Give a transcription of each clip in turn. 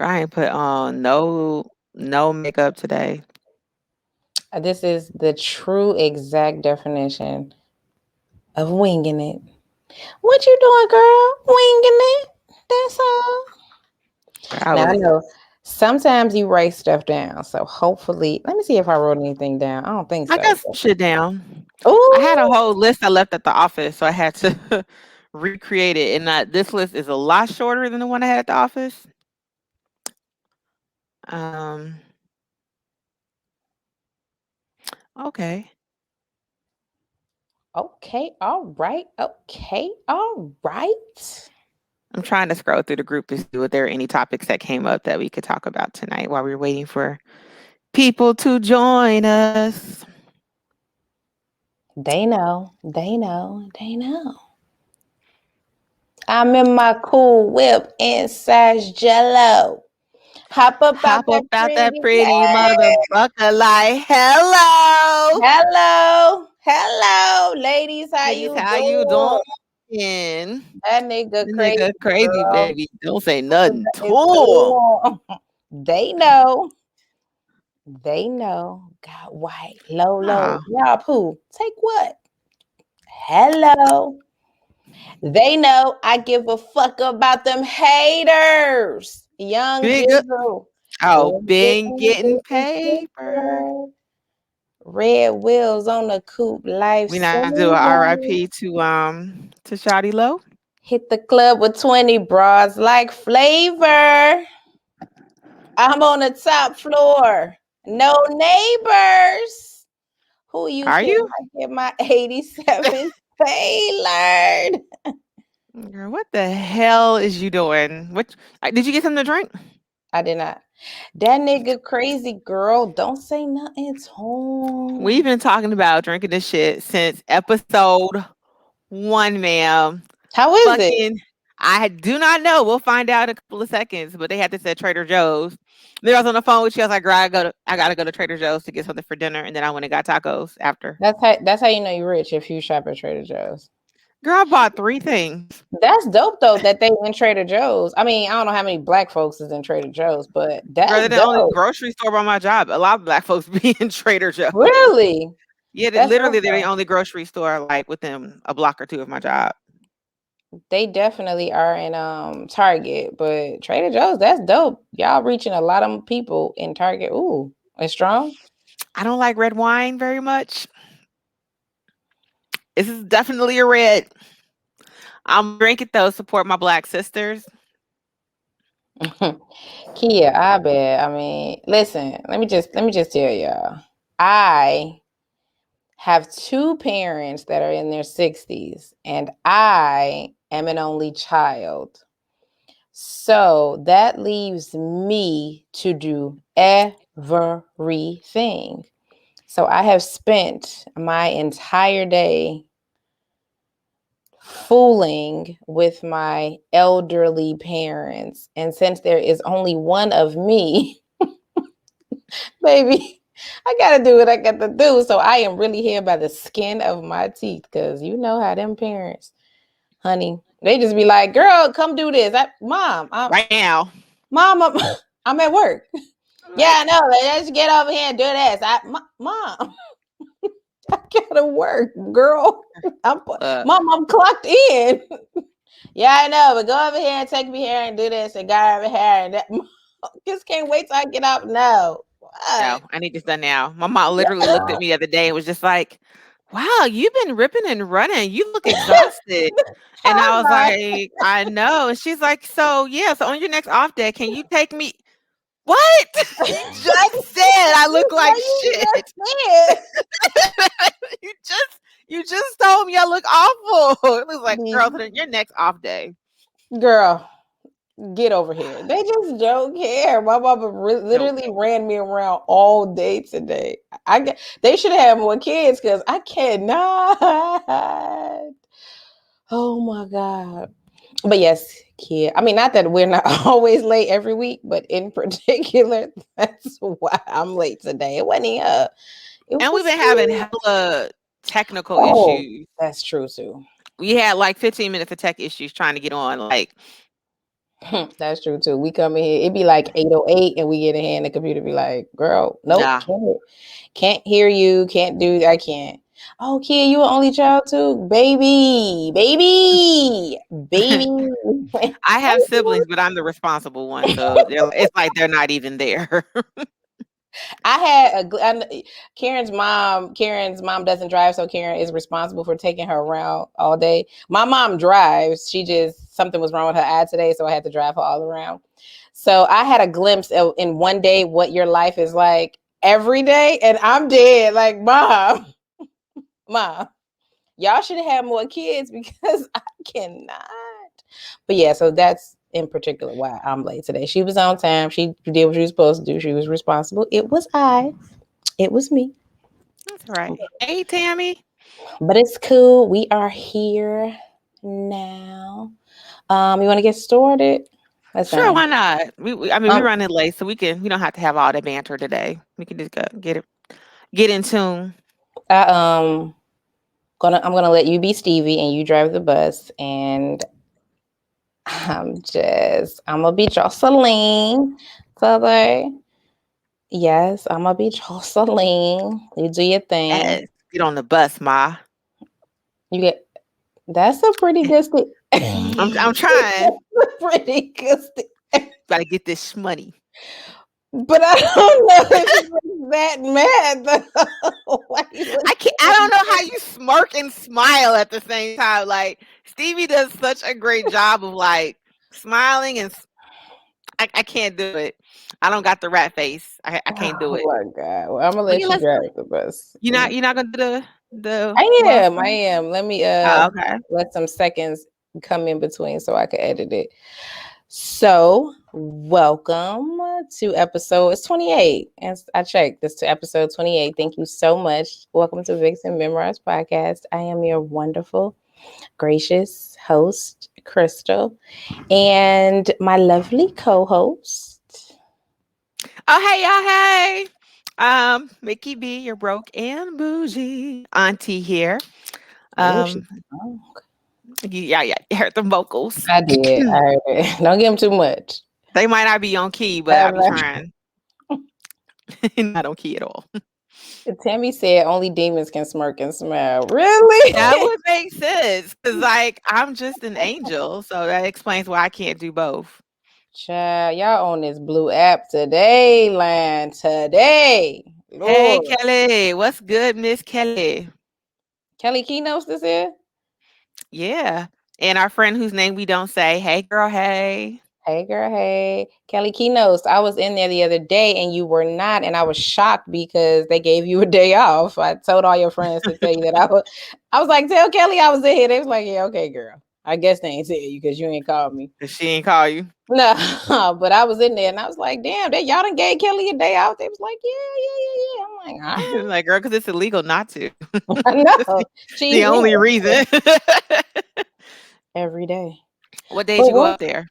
I ain't put on no makeup today. This is the true exact definition of winging it. What you doing, girl? Winging it. That's all. Girl, I Now I was know sometimes you write stuff down, so hopefully, let me see if I wrote anything down. I don't think I got so. some shit down. I had a Ooh, whole list I left at the office, so I had to recreate it. And this list is a lot shorter than the one I had at the office. Um, okay. okay, all right, okay, all right. I'm trying to scroll through the group to see if there are any topics that came up that we could talk about tonight while we're waiting for people to join us. They know, they know, they know. I'm in my cool whip inside Jello. Hop up out Hop that up out that pretty pretty hey. motherfucker like hello. Hello, hello, ladies. How Ladies, you how you doing? doing? That nigga The crazy, nigga crazy, girl. baby. Don't say nothing to It's him. cool. They know. They know. Got white. Low, low. Ah, Y'all poo. Take what? Hello. They know I give a fuck about them haters. Young big up. Jizzle. Oh, Been been getting getting this paper. paper. Red wheels on the coupe. Life We not do a saving. RIP to Shotty Low. Hit the club with 20 bras like flavor. I'm on the top floor. No neighbors. Who you Are think you? I get my 87 tailored? Girl, what the hell is you doing? What did you get something to drink? I did not. That nigga crazy girl. Don't say nothing to We've him. been talking about drinking this shit since episode one, ma'am. How is it? Fucking, I do not know. We'll find out in a couple of seconds. But they had this at Trader Joe's. Then I was on the phone with you. I was like, girl, I gotta go to Trader Joe's to get something for dinner, and then I went and got tacos after. That's how you know you're rich if you shop at Trader Joe's. Girl, I bought 3 things. That's dope though that they in Trader Joe's. I mean, I don't know how many black folks is in Trader Joe's, but Girl, that's they're the only dope. grocery store by my job. A lot of black folks be in Trader Joe's. Really? Yeah, That's literally, dope they're the though. only grocery store like within a block or two of my job. They definitely are in Target, but Trader Joe's, that's dope. Y'all reaching a lot of people in Target. Ooh, it's strong. I don't like red wine very much. This is definitely a red. I'm drink it though. Support my black sisters. Kia, I bet. I mean, listen, let me just tell y'all. I have two parents that are in their 60s, and I am an only child. So that leaves me to do everything. So I have spent my entire day fooling with my elderly parents. And since there is only one of me, baby, I gotta do what I got to do. So I am really here by the skin of my teeth because you know how them parents, honey, they just be like, girl, come do this. Right now. Mom, I'm at work. Yeah, Like, I know. Let's get over here and do this. Mom, I gotta work, girl. I'm, uh, Mom, I'm clocked in. Yeah, I know, but go over here and take me here and do this and go over here and that. Just can't wait till I get up. No. no, What? I need this done now. My mom literally looked at me the other day and was just like, "Wow, you've been ripping and running. You look exhausted." And I I'm was not. like, "I know." And she's like, "So yeah, so on your next off day, can you take me?" What? You just said I look like What you shit. just you just you just told me I look awful. It was like, girl, said. so your next off day. Girl, get over here. They just don't care. My mama Nope. literally ran me around all day today. They should have more kids because I cannot. Oh my god. But yes, kid. I mean, not that we're not always late every week, but in particular, that's why I'm late today. It wasn't her. It And we've was been having me. hella technical Oh, issues. that's true too. We had like 15 minutes of tech issues trying to get on. Like, That's true too. We come in here, it'd be like 8:08 and we get in here and the computer be like, girl, nope, Nah. can't hear you, can't do I can't. Oh, kid, you an only child too? Baby. I have siblings, but I'm the responsible one, so it's like they're not even there. I had Karen's mom doesn't drive, so Karen is responsible for taking her around all day. My mom drives. She just, something was wrong with her eye today, so I had to drive her all around. So I had a glimpse of, in one day, what your life is like every day, and I'm dead. Like, mom, y'all should have had more kids because I cannot. But yeah, so that's in particular why I'm late today. She was on time. She did what she was supposed to do. She was responsible. It was me. That's right. Hey, Tammy. But it's cool. We are here now. You want to get started? Sure, Listen, why not? We running late, so we don't have to have all the banter today. We can just get in tune. I I'm gonna let you be Stevie and you drive the bus, and I'm gonna be Jocelyn today. Yes, I'm gonna be Jocelyn. You do your thing. Yes. Get on the bus, Ma. You get that's a pretty good stick. I'm trying. Pretty good stick. Gotta get this money. But I don't know if it was that mad though. Why you look I don't know how you smirk and smile at the same time. Like Stevie does such a great job of like smiling and I can't do it. I don't got the rat face. I can't do oh it. my god. Well, I'm gonna But let yeah, you drive the bus. you're not gonna do the I love am. I song? am. Let me Oh, okay. let some seconds come in between so I can edit it. So, welcome to episode, it's 28. As I checked, this to episode 28. Thank you so much. Welcome to Vixen Memoirs podcast. I am your wonderful, gracious host, Crystal, and my lovely co-host. Oh, hey, y'all, hey. Mickey B, you're broke and bougie. Auntie here. Oh, she's Um, yeah, you heard the vocals. I did. I heard it. Don't give him too much. They might not be on key, but I'll be trying. Not on key at all. Tammy said only demons can smirk and smile. Really? That would make sense because, like, I'm just an angel, so that explains why I can't do both. Child, y'all on this blue app today, land today. Hey, Lord. Kelly, what's good, Miss Kelly? Kelly Keynotes this is? Yeah, and our friend whose name we don't say. Hey, girl, hey. Hey girl, hey. Kelly Keynotes. I was in there the other day and you were not, and I was shocked because they gave you a day off. I told all your friends to tell you that I was like, tell Kelly I was in here. They was like, yeah, okay, girl. I guess they ain't tell you because you ain't called me. She ain't call you. No, but I was in there and I was like, damn, y'all done gave Kelly a day off. They was like, yeah. I'm like, all right. Like, girl, because it's illegal not to. I know. She's The only reason. every day. What day did you go up there?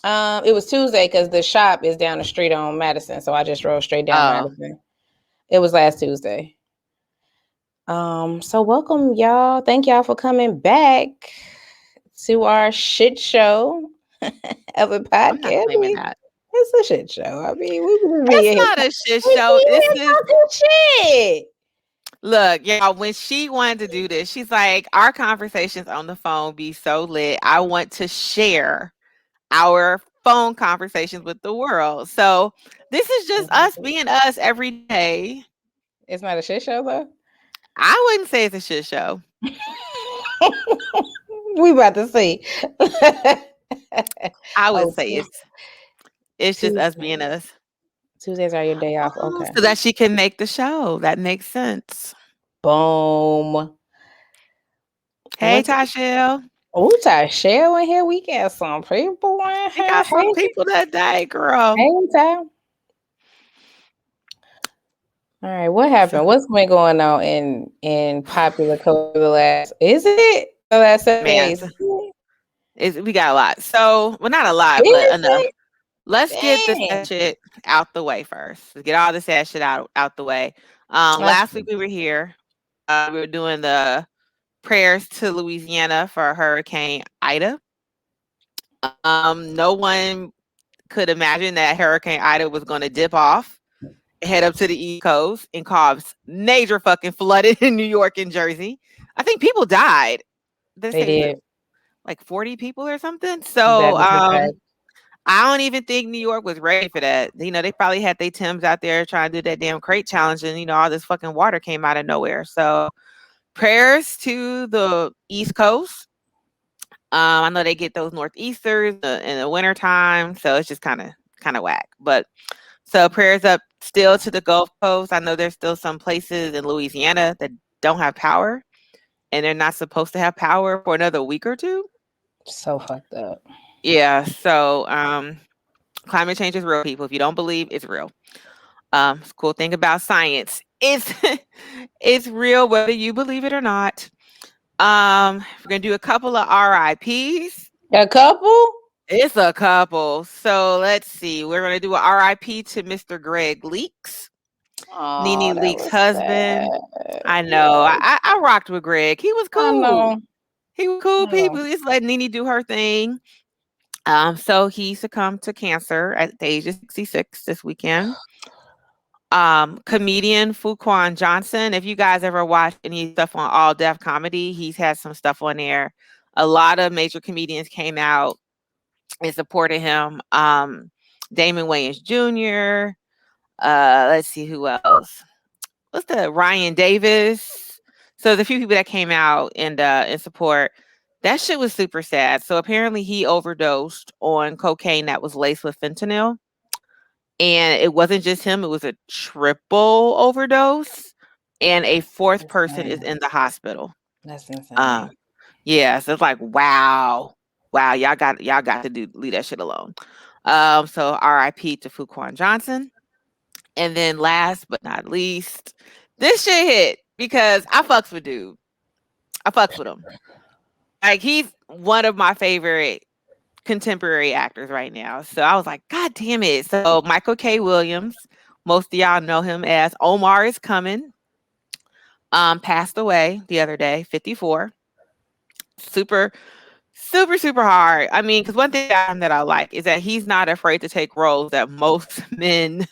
It was Tuesday because the shop is down the street on Madison, so I just drove straight down Madison. It was last Tuesday. So welcome y'all. Thank y'all for coming back to our shit show of a podcast. I'm not claiming that. It's a shit show. I mean, it's not a shit show. This is shit. Look, y'all, when she wanted to do this, she's like, our conversations on the phone be so lit. I want to share our phone conversations with the world. So this is just us being us every day. It's not a shit show though. I wouldn't say it's a shit show. We about to see. I would say it's just us being us. Tuesdays are your day off. Okay. So that she can make the show. That makes sense. Boom. Hey, Tashelle. Oh, Tashelle in here. We got some people in here. We got some people that day, girl. Hey, Ty. All right, what happened? What's been going on in popular culture the last? Is it the last 7 days? We got a lot. So, well, not a lot, but enough. Let's get the sad shit out the way first. Let's get all the sad shit out the way. Last week we were here. We were doing the prayers to Louisiana for Hurricane Ida. No one could imagine that Hurricane Ida was going to dip off, head up to the East Coast, and cause major fucking flooding in New York and Jersey. I think people died. They They say did. like 40 people or something. That So is a fact. I don't even think New York was ready for that. You know, they probably had their Tims out there trying to do that damn crate challenge, and all this fucking water came out of nowhere. So prayers to the East Coast. I know they get those northeasters in the wintertime, so it's just kind of whack. But so prayers up still to the Gulf Coast. I know there's still some places in Louisiana that don't have power, and they're not supposed to have power for another week or two. So fucked up. Yeah. So climate change is real, people. If you don't believe, it's real. Cool thing about science, it's it's real whether you believe it or not. We're gonna do a couple of RIPs. A couple? It's a couple. So let's see. We're gonna do a RIP to Mr. Greg Leaks, Oh, Nene that Leaks' was husband. sad. I know. Yeah, I rocked with Greg. He was I cool. know. He was cool I know. people. Just let Nene do her thing. So he succumbed to cancer at the age of 66 this weekend. Comedian Fuquan Johnson. If you guys ever watch any stuff on All Def Comedy, he's had some stuff on there. A lot of major comedians came out and supported him. Damon Wayans Jr. Let's see who else. What's the Ryan Davis? So there's a few people that came out and in support. That shit was super sad. So apparently he overdosed on cocaine that was laced with fentanyl. And it wasn't just him, it was a triple overdose, and a fourth person is Insane. in the hospital. That's Uh, insane. yeah, so it's like, wow. Wow, y'all got to do leave that shit alone. So RIP to Fuquan Johnson. And then last but not least, this shit hit because I fucks with dude. I fucks with him. Like he's one of my favorite contemporary actors right now. So I was like, God damn it. So Michael K. Williams, most of y'all know him as Omar is Coming, passed away the other day, 54. Super, super, super hard. I mean, because one thing about him that I like is that he's not afraid to take roles that most men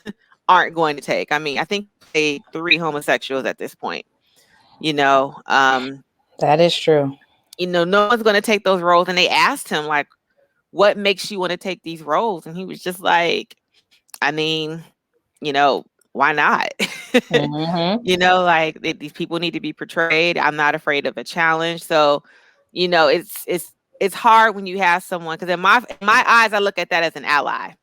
aren't going to take. I mean, I think he played 3 homosexuals at this point. You know, That is true. no one's going to take those roles. And they asked him like, what makes you want to take these roles? And he was just like, I mean, you know, why not? Mm-hmm. Like these people need to be portrayed. I'm not afraid of a challenge. So, it's hard when you have someone because in my eyes, I look at that as an ally.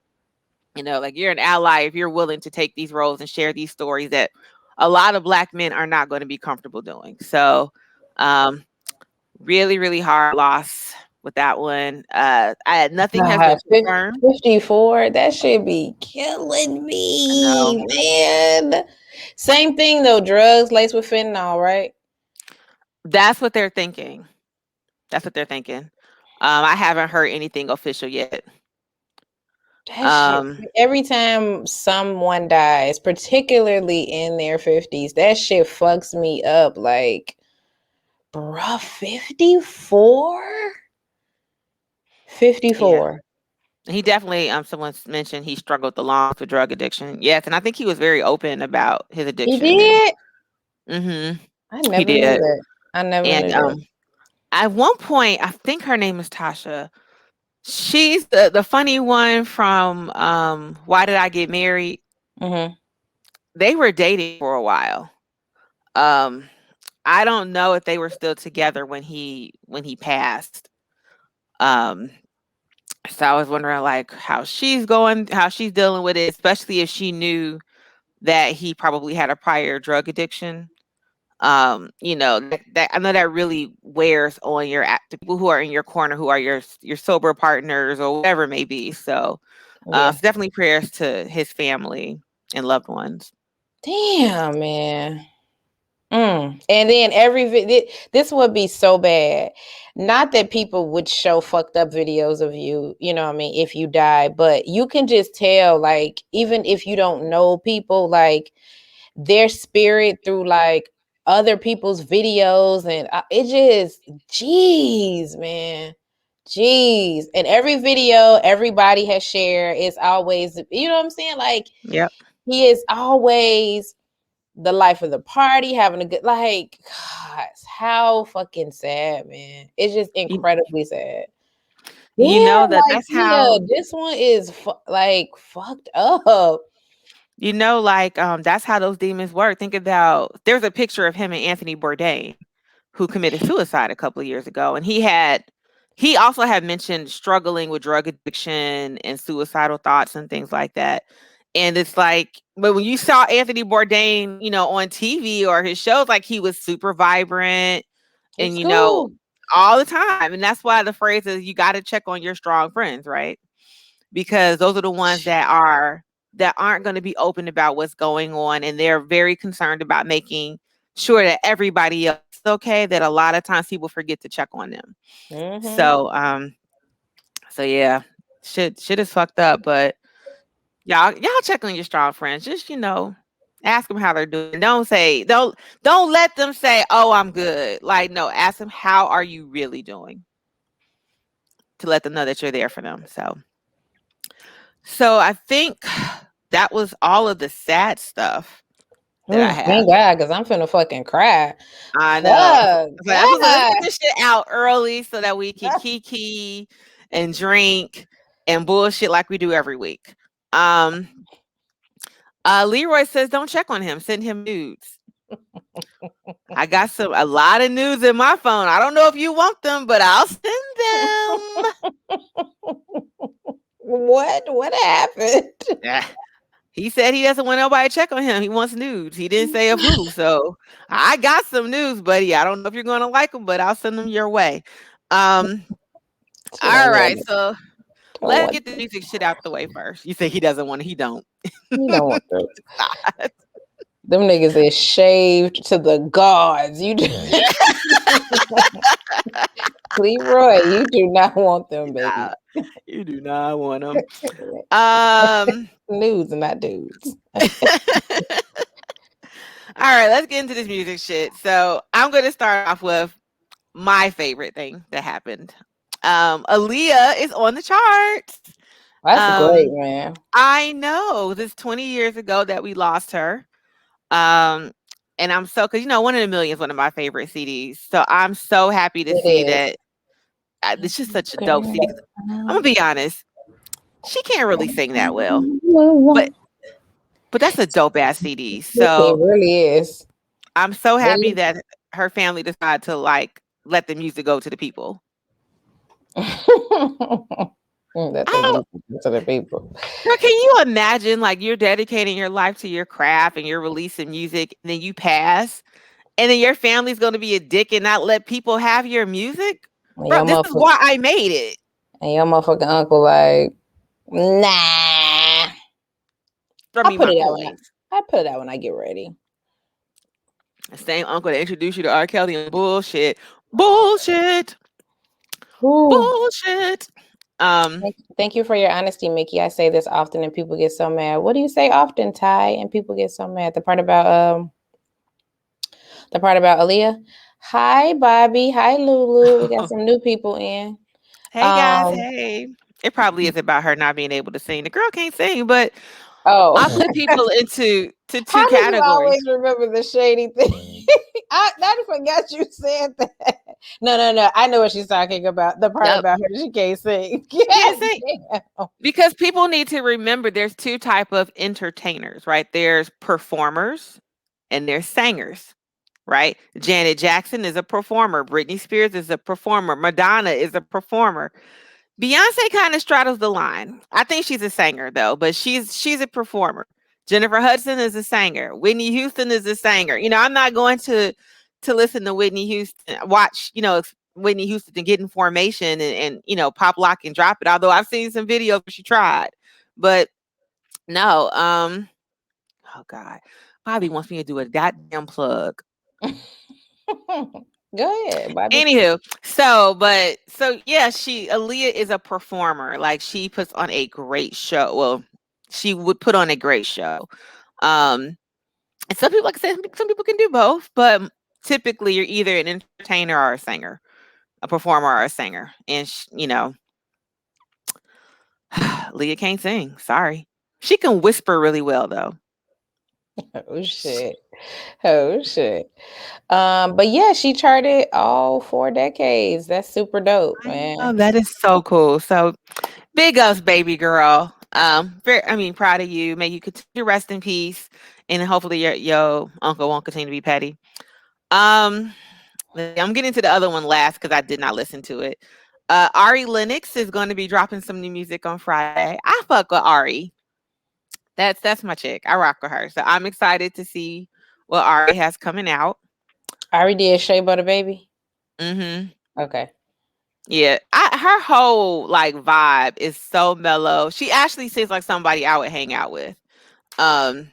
Like you're an ally if you're willing to take these roles and share these stories that a lot of Black men are not going to be comfortable doing. So, um, really, really hard loss with that one. Nothing has been God, confirmed. 54, that should be killing I know. me, man. Same thing though, drugs laced with fentanyl, right? That's what they're thinking. That's what they're thinking. I haven't heard anything official yet. That shit, Um, every time someone dies, particularly in their 50s, that shit fucks me up. Like, bruh, 54? yeah, 54. he definitely. Someone mentioned he struggled along with drug addiction. Yes, and I think he was very open about his He addiction. And did? I he never knew did. that. I never And knew that. at one point, I think her name is Tasha. She's the funny one from Why Did I Get Married? Mm-hmm. They were dating for a while. Um, I don't know if they were still together when he passed. Um, so I was wondering like how she's dealing with it, especially if she knew that he probably had a prior drug addiction. That I know that really wears on the people who are in your corner, who are your sober partners or whatever it may be. So Yeah. definitely prayers to his family and loved ones. Damn, man. And then this would be so bad. Not that people would show fucked up videos of you, you know what I mean, if you die, but you can just tell, like, even if you don't know people, like their spirit through like other people's videos, and it just, jeez, man, Jeez. And every video everybody has shared is always, you know what I'm saying? Like, Yep. he is always the life of the party, having a good, like, God, how fucking sad, man. It's just You, incredibly sad. you Yeah, know that like, that's yeah, how this one is like fucked up. that's how those demons work. Think about there's a picture of him and Anthony Bourdain, who committed suicide a couple of years ago, and he also had mentioned struggling with drug addiction and suicidal thoughts and things like that. And it's like, but when you saw Anthony Bourdain, on TV or his shows, like he was super vibrant and It's cool. all the time. And that's why the phrase is you got to check on your strong friends, right? Because those are the ones that aren't going to be open about what's going on, and they're very concerned about making sure that everybody else is okay, that a lot of times people forget to check on them. Mm-hmm. So yeah, shit is fucked up, but y'all check on your strong friends. Just, ask them how they're doing. Don't let them say, "Oh, I'm good." Like, no, ask them, "How are you really doing?" To let them know that you're there for them. So I think that was all of the sad stuff that I Oh, have. thank God, because I'm finna fucking cry. I know. Fuck So I was like, let's God. get this shit out early so that we can kiki and drink and bullshit like we do every week. Um, Leroy says, don't check on him. Send him nudes. I got a lot of nudes in my phone. I don't know if you want them, but I'll send them. What happened? Yeah. He said he doesn't want nobody to check on him. He wants nudes. He didn't say of who. So I got some news, buddy. I don't know if you're going to like them, but I'll send them your way. Um, She all don't right. want it. So Don't let's want get the music shit out the way first. You say he doesn't want it. He don't. You don't want that. Them niggas is shaved to the gods. You do. Leroy, you do not want them, baby. You do not want them. Um, Nudes and not dudes. all right, let's get into this music shit. So I'm going to start off with my favorite thing that happened. Aaliyah is on the charts. That's great, Um, man. I know this 20 years ago that we lost her. Um, and I'm so, because One in a Million is one of my favorite CDs. So I'm so happy to It see is. that this is such a dope CD. I'm gonna be honest, she can't really sing that well, but that's a dope ass CD. It So really is. I'm so happy Really. that her family decided to like let the music go to the people. That I the don't, music to the people. Girl, can you imagine like you're dedicating your life to your craft and you're releasing music, and then you pass, and then your family's going to be a dick and not let people have your music? And Bro, your this is why I made it. motherfucking uncle like, nah. I I mean, put my it out coins. I put it out when I get ready. The same uncle that introduced you to R. Kelly and bullshit. Bullshit. Whew. Bullshit. Um, Thank you for your honesty, Mickey. I say this often and people get so mad. What do you say often, Ty? And people get so mad. The part about Aaliyah. Hi, Bobby. Hi, Lulu. We got some new people in. hey guys, Um. hey. It probably is about her not being able to sing. The girl can't sing, but Oh, I put people into two how do you categories. always remember the shady thing? I forgot you said that. No. I know what she's talking about. The part Yep. about her she can't sing. Can't God sing. damn. Because people need to remember there's two type of entertainers, right? There's performers and there's singers, right? Janet Jackson is a performer. Britney Spears is a performer. Madonna is a performer. Beyonce kind of straddles the line. I think she's a singer though, but she's a performer. Jennifer Hudson is a singer. Whitney Houston is a singer. I'm not going to listen to Whitney Houston, watch, Whitney Houston and get in formation and pop lock and drop it. Although I've seen some videos where she tried. But no, oh God. Bobby wants me to do a goddamn plug. Go ahead, Bobby. Anywho, so yeah, Aaliyah is a performer. Like she puts on a great show. Well, she would put on a great show. Um, and some people, like I said, some people can do both, but typically you're either an entertainer or a singer. a performer or a singer. And Leah can't sing. Sorry. She can whisper really well though. Oh shit. Oh shit. But yeah, she charted all 4 decades. That's super dope, I know man. that is so cool. So big ups, baby girl. Proud of you. May you continue to rest in peace, and hopefully your uncle won't continue to be petty. Um, I'm getting to the other one last because I did not listen to it. Ari Lennox is going to be dropping some new music on Friday. I fuck with Ari. That's my chick. I rock with her. So I'm excited to see what Ari has coming out. I already did Shea Butter Baby. Mm-hmm. Okay. Yeah, her whole like vibe is so mellow. She actually seems like somebody I would hang out with. Um,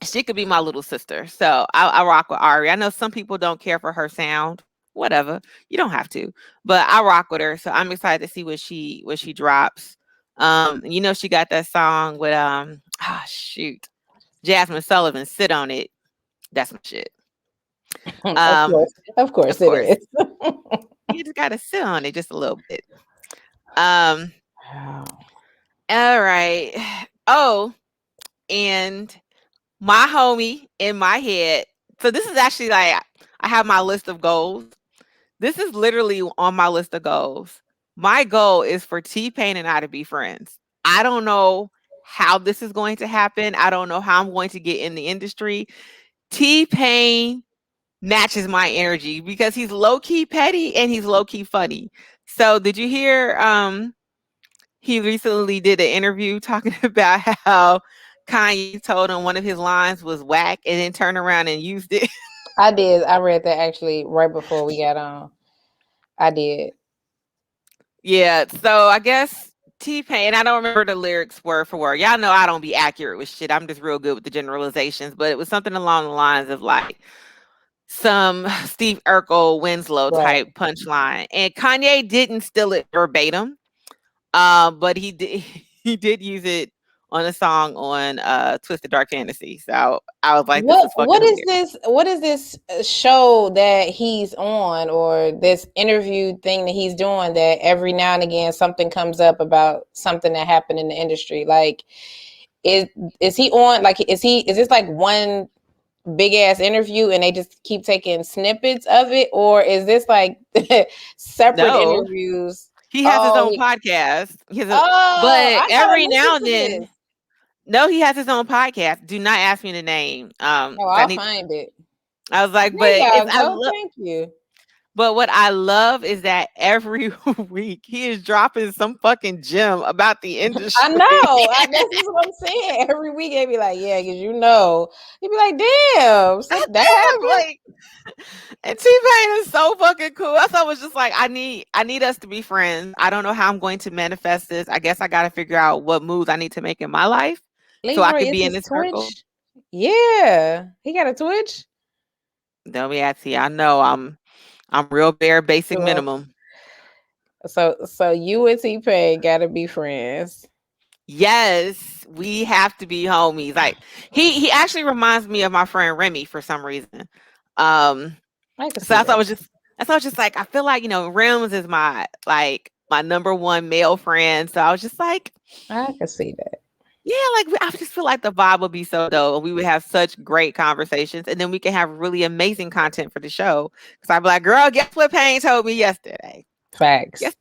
she could be my little sister. So I rock with Ari. I know some people don't care for her sound. Whatever, you don't have to, but I rock with her. So I'm excited to see what she drops. She got that song with shoot, Jasmine Sullivan, "Sit on It." That's my shit. Of Um, course. Of of course it course, is. you just gotta sit on it just a little bit. Um, Wow. all right. Oh, and my homie in my head. So this is actually like I have my list of goals. This is literally on my list of goals. My goal is for T-Pain and I to be friends. I don't know how this is going to happen. I don't know how I'm going to get in the industry. T-Pain matches my energy because he's low key petty and he's low key funny. So did you hear he recently did an interview talking about how Kanye told him one of his lines was whack and then turned around and used it. I did. I read that actually right before we got on. I did. Yeah, so I guess T-Pain, I don't remember the lyrics word for word. Y'all know I don't be accurate with shit. I'm just real good with the generalizations, but it was something along the lines of like some Steve Urkel Winslow Right. type punchline. And Kanye didn't steal it verbatim. But he did he did use it on a song on Twisted Dark Fantasy. So I was like, this What is fucking what is hilarious. this what is this show that he's on, or this interview thing that he's doing, that every now and again something comes up about something that happened in the industry? Like, is is he on, like, is this like one big ass interview and they just keep taking snippets of it, or is this like separate No, interviews? he has his Oh, own podcast. oh, But I gotta every listen now and to this. then, no, he has his own podcast. Do not ask me the name. Oh, 'Cause I I'll need. find it. I was like, There but it's y'all I go. love. Thank you. But what I love is that every week he is dropping some fucking gem about the I industry. know. That's just what I'm saying. Every week they be like, yeah, because you be like, damn, I so that know, I'm happened. like, and T-Pain is so fucking cool. That's why I was just like, I need us to be friends. I don't know how I'm going to manifest this. I guess I got to figure out what moves I need to make in my life so I Leroy, could is be in his this circle. Twitch? Yeah, he got a Twitch. Don't be asking. I know I'm real bare basic So, minimum. so you and T Pain gotta be friends. Yes, we have to be homies. Like he actually reminds me of my friend Remy for some reason. Um, I can so see that. that's why I was just like, I feel like, Rims is my number one male friend. So I was just like, I can see that. yeah, like I just feel like the vibe would be so dope. We would have such great conversations, and then we can have really amazing content for the show. Because I'd be like, girl, guess what Payne told me yesterday? Facts. Guess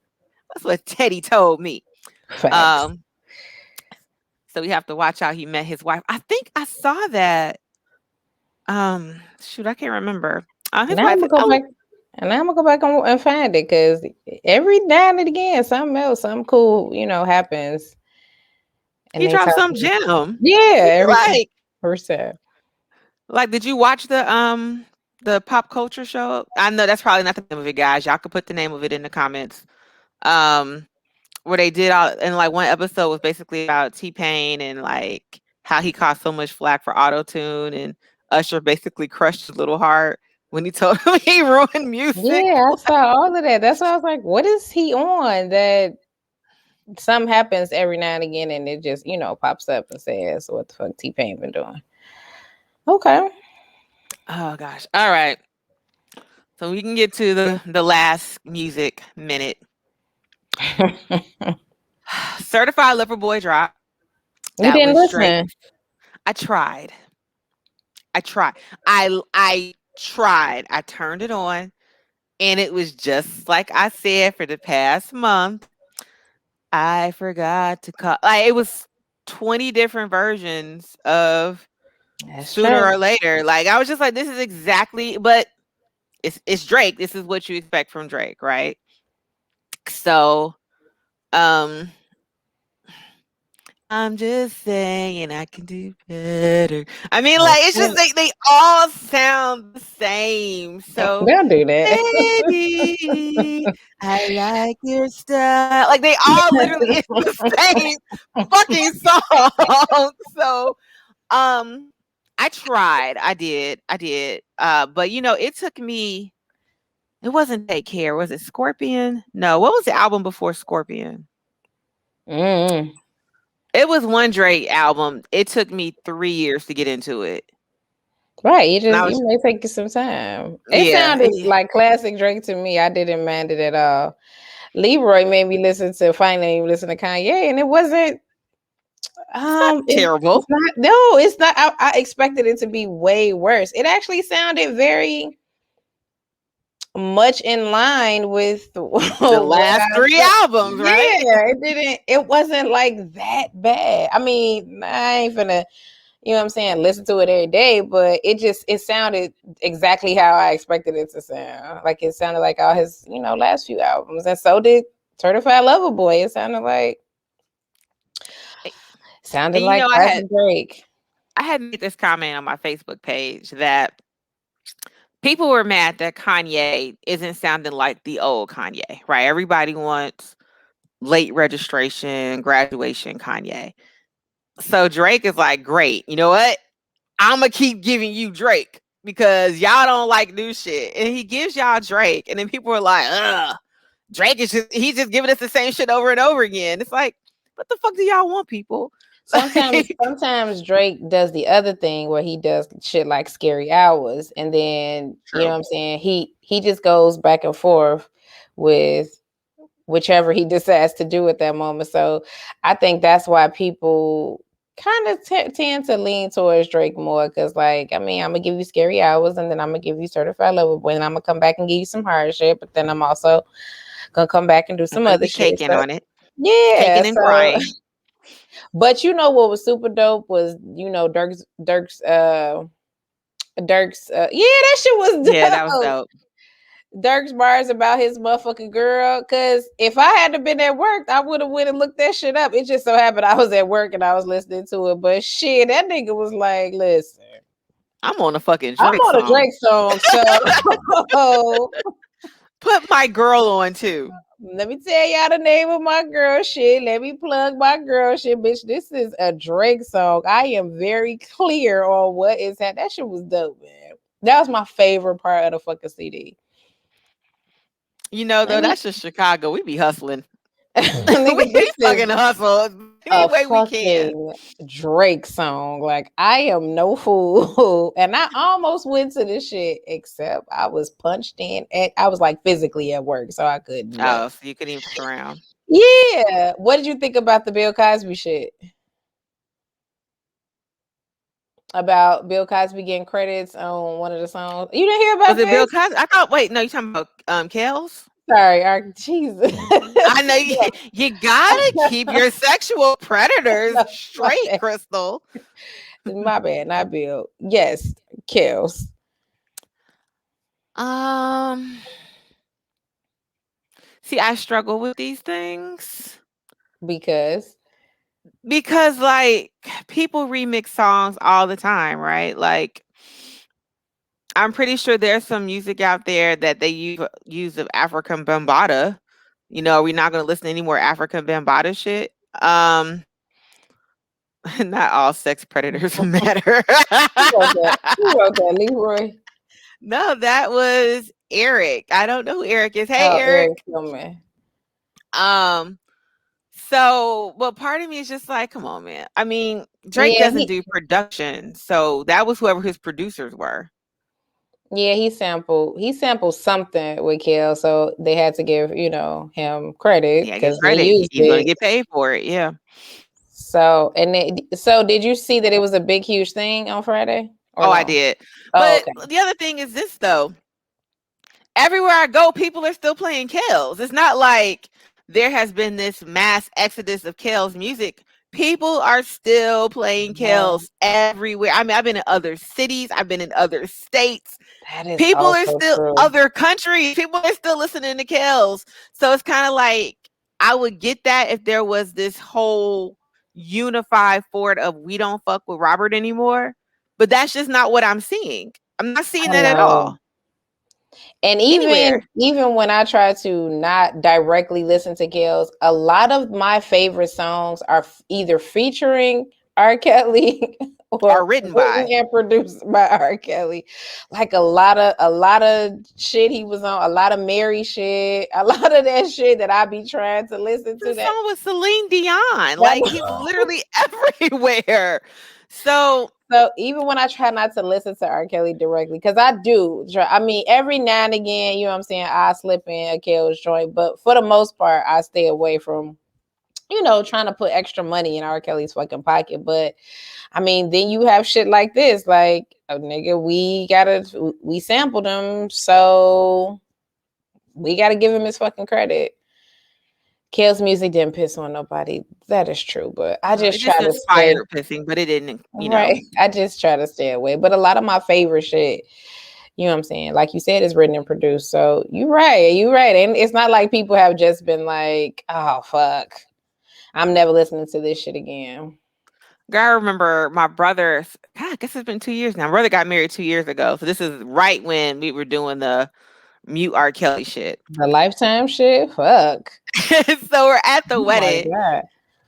that's what Teddy told me. Facts. Um, so we have to watch how he met his wife. I think I saw that. Shoot, I can't remember. His Now I'm wife gonna is go back. And now I'm gonna go back and find it, because every now and again something else, something cool, happens. And he they dropped talk. some gem. Yeah, We every time. like First time. like did you watch the pop culture show? I know that's probably not the name of it, guys. Y'all could put the name of it in the comments. Um where they did all and like one episode was basically about T-Pain and like how he caught so much flack for auto tune, and Usher basically crushed his little heart when he told him he ruined music. Yeah, I saw all of that. That's why I was like, what is he on that something happens every now and again and it just, pops up and says, what the fuck T-Pain been doing? Okay. Oh gosh. All right. So we can get to the last music minute. Certified Lover Boy drop. You That didn't was Drake. listen. I tried. I tried. I tried. I turned it on, and it was just like I said for the past month. I forgot to call. Like it was 20 different versions of That's Sooner true. or Later. Like I was just like, this is exactly. But it's Drake. This is what you expect from Drake, right? So, um, I'm just saying I can do better. I mean, like it's just like they all sound the same. So Don't do that. baby, I like your style. Like they all literally it's the same fucking song. So I tried. I did. But it took me it wasn't Take Care. Was it Scorpion? No, what was the album before Scorpion? Mm. It was one Drake album. It took me 3 years to get into it. Right, And I you was may take you some time. It yeah, sounded yeah. like classic Drake to me. I didn't mind it at all. Leroy made me listen to finally listen to Kanye, and it wasn't. It's not It's terrible. not. No, it's not. I expected it to be way worse. It actually sounded very much in line with The what last I 3 thought. albums, right? Yeah, it didn't. It wasn't like that bad. I mean, I ain't finna. You know what I'm saying? Listen to it every day, but it sounded exactly how I expected it to sound. Like it sounded like all his, last few albums. And so did Certified Lover Boy. It sounded And you like know, classic Drake. I had made this comment on my Facebook page that people were mad that Kanye isn't sounding like the old Kanye, right? Everybody wants late registration, graduation Kanye. So Drake is like, great. You know what? I'm gonna keep giving you Drake because y'all don't like new shit, and he gives y'all Drake, and then people are like, ugh, Drake is he's just giving us the same shit over and over again. It's like, what the fuck do y'all want, people? Sometimes, sometimes Drake does the other thing where he does shit like Scary Hours, and then you know True. what I'm saying. He just goes back and forth with whichever he decides to do at that moment. So I think that's why people kind of tend to lean towards Drake more because, like, I mean, I'm gonna give you Scary Hours, and then I'm gonna give you Certified Lover Boy, and I'm gonna come back and give you some hard shit, but then I'm also gonna come back and do I'm some gonna other be shit. caking So on it, yeah, caking and so crying. but what was super dope was yeah, that shit was Yeah, that was dope. dope. Dirk's bars about his motherfucking girl. Cause if I had to been at work, I would have went and looked that shit up. It just so happened I was at work and I was listening to it. But shit, that nigga was like, listen, I'm on a fucking I'm Drake on a song. Drake song, so Put my girl on too. let me tell y'all the name of my girl shit. Let me plug my girl shit, bitch. This is a Drake song. I am very clear on what is that. That shit was dope, man. That was my favorite part of the fucking CD. You know, Let though, me that's just Chicago. We be hustling. We nigga, this is fucking hustle any a way we can. fucking Drake song. Like, I am no fool. And I almost went to this shit, except I was punched in. And I was like physically at work, so I couldn't. But Oh, so you couldn't even fuck around. yeah. What did you think about the Bill Cosby shit? About Bill Cosby getting credits on one of the songs. You didn't hear Was about it Bill this? Cosby? I thought. Wait, no, you talking about Kels? Sorry, Jesus. I know you gotta keep your sexual predators my straight, bad. Crystal. My bad, not Bill. Yes, Kills. Um, See, I struggle with these things Because because, like, people remix songs all the time, right? Like, I'm pretty sure there's some music out there that they use of African Bambaataa. We're not gonna listen to any more African Bambaataa shit. Not all sex predators matter. who wrote that? Who wrote that? Leroy. No, that was Eric. I don't know who Eric is. Hey, Oh, Eric Eric. Tillman. Um, but part of me is just like, come on, man. I mean, Drake Yeah, doesn't do production, so that was whoever his producers were. Yeah, he sampled something with Kel, so they had to give, him credit Yeah, get because they credit. used He's gonna it. get paid for it. Yeah. So did you see that it was a big huge thing on Friday or Oh, I no? did. Oh, But okay. the other thing is this though. Everywhere I go, people are still playing Kells. It's not like there has been this mass exodus of Kells music. People are still playing Yeah, Kells everywhere. I mean, I've been in other cities, I've been in other states. that is People are also still true. other countries. People are still listening to Kells. So it's kind of like I would get that if there was this whole unified fort of we don't fuck with Robert anymore. But that's just not what I'm seeing. I'm not seeing I that at know. all And even anywhere. even when I try to not directly listen to Gills, a lot of my favorite songs are either featuring R. Kelly or Are written written by. and produced by R. Kelly. Like a lot of shit he was on, a lot of Mary shit, a lot of that shit that I be trying to listen The to. That song with Celine Dion. that Like he's literally everywhere. So So even when I try not to listen to R. Kelly directly, because I do, I mean, every now and again, you know what I'm saying, I slip in a Kelly's joint, but for the most part, I stay away from, trying to put extra money in R. Kelly's fucking pocket. But I mean, then you have shit like this, like, oh, nigga, we sampled him, so we gotta give him his fucking credit. Kale's music didn't piss on nobody. That is true, but I it just try just to stay. inspired pissing, but it didn't, Right. I just try to stay away. But a lot of my favorite shit, you know what I'm saying? Like you said, is written and produced. So you're right. You're right. And it's not like people have just been like, oh, fuck. I'm never listening to this shit again. Girl, I remember my brother, God, I guess it's been 2 years now. My brother got married 2 years ago. So this is right when we were doing the mute R. Kelly shit. The Lifetime shit? Fuck. So we're at the Oh my wedding. God.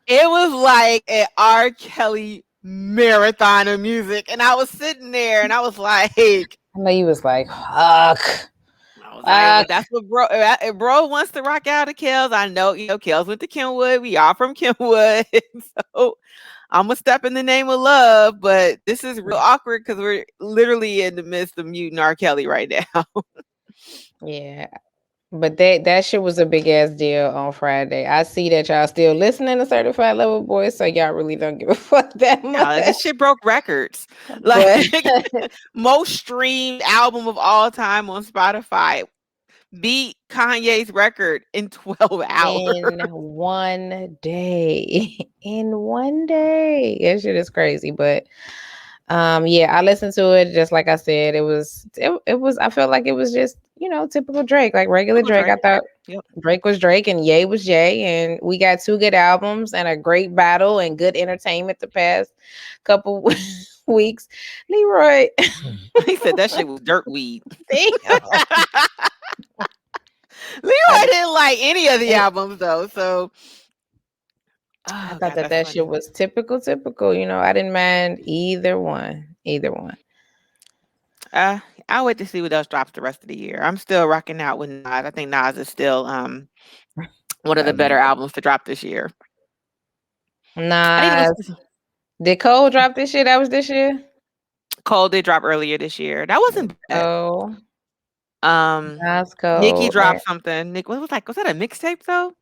It was like an R. Kelly marathon of music. And I was sitting there and I was like, I know you was like, fuck. well, Fuck. that's what bro wants to rock out to Kels. I know, Kels went to Kenwood. We all from Kenwood. So I'm gonna step in the name of love, but this is real awkward because we're literally in the midst of muting R. Kelly right now. Yeah. But that shit was a big ass deal on Friday. I see that y'all still listening to Certified Lover Boy, so y'all really don't give a fuck that Yeah, much. like this shit broke records. Like But most streamed album of all time on Spotify beat Kanye's record in 12 hours. in one day. In one day. That shit is crazy. But yeah, I listened to it just like I said. It was I felt like it was just, typical Drake, like regular Uncle Drake. I Drake. thought Yep. Drake was Drake and Ye was Ye, and we got two good albums and a great battle and good entertainment the past couple weeks. Leroy, He said that shit was dirt weed. damn. Leroy I, didn't like any of the albums though. So, I oh thought god, that that's that shit funny. was typical. I didn't mind either one. Either one. Uh, I'll wait to see what else drops the rest of the year. I'm still rocking out with Nas. I think Nas is still one of the Like, better albums to drop this year. I need to Nas. listen to Did Cole drop this shit? That was this year? Cole did drop earlier this year. That wasn't bad. Oh, Um, Nas Nicki Cole. dropped something. Nick, what was like? Was that a mixtape though?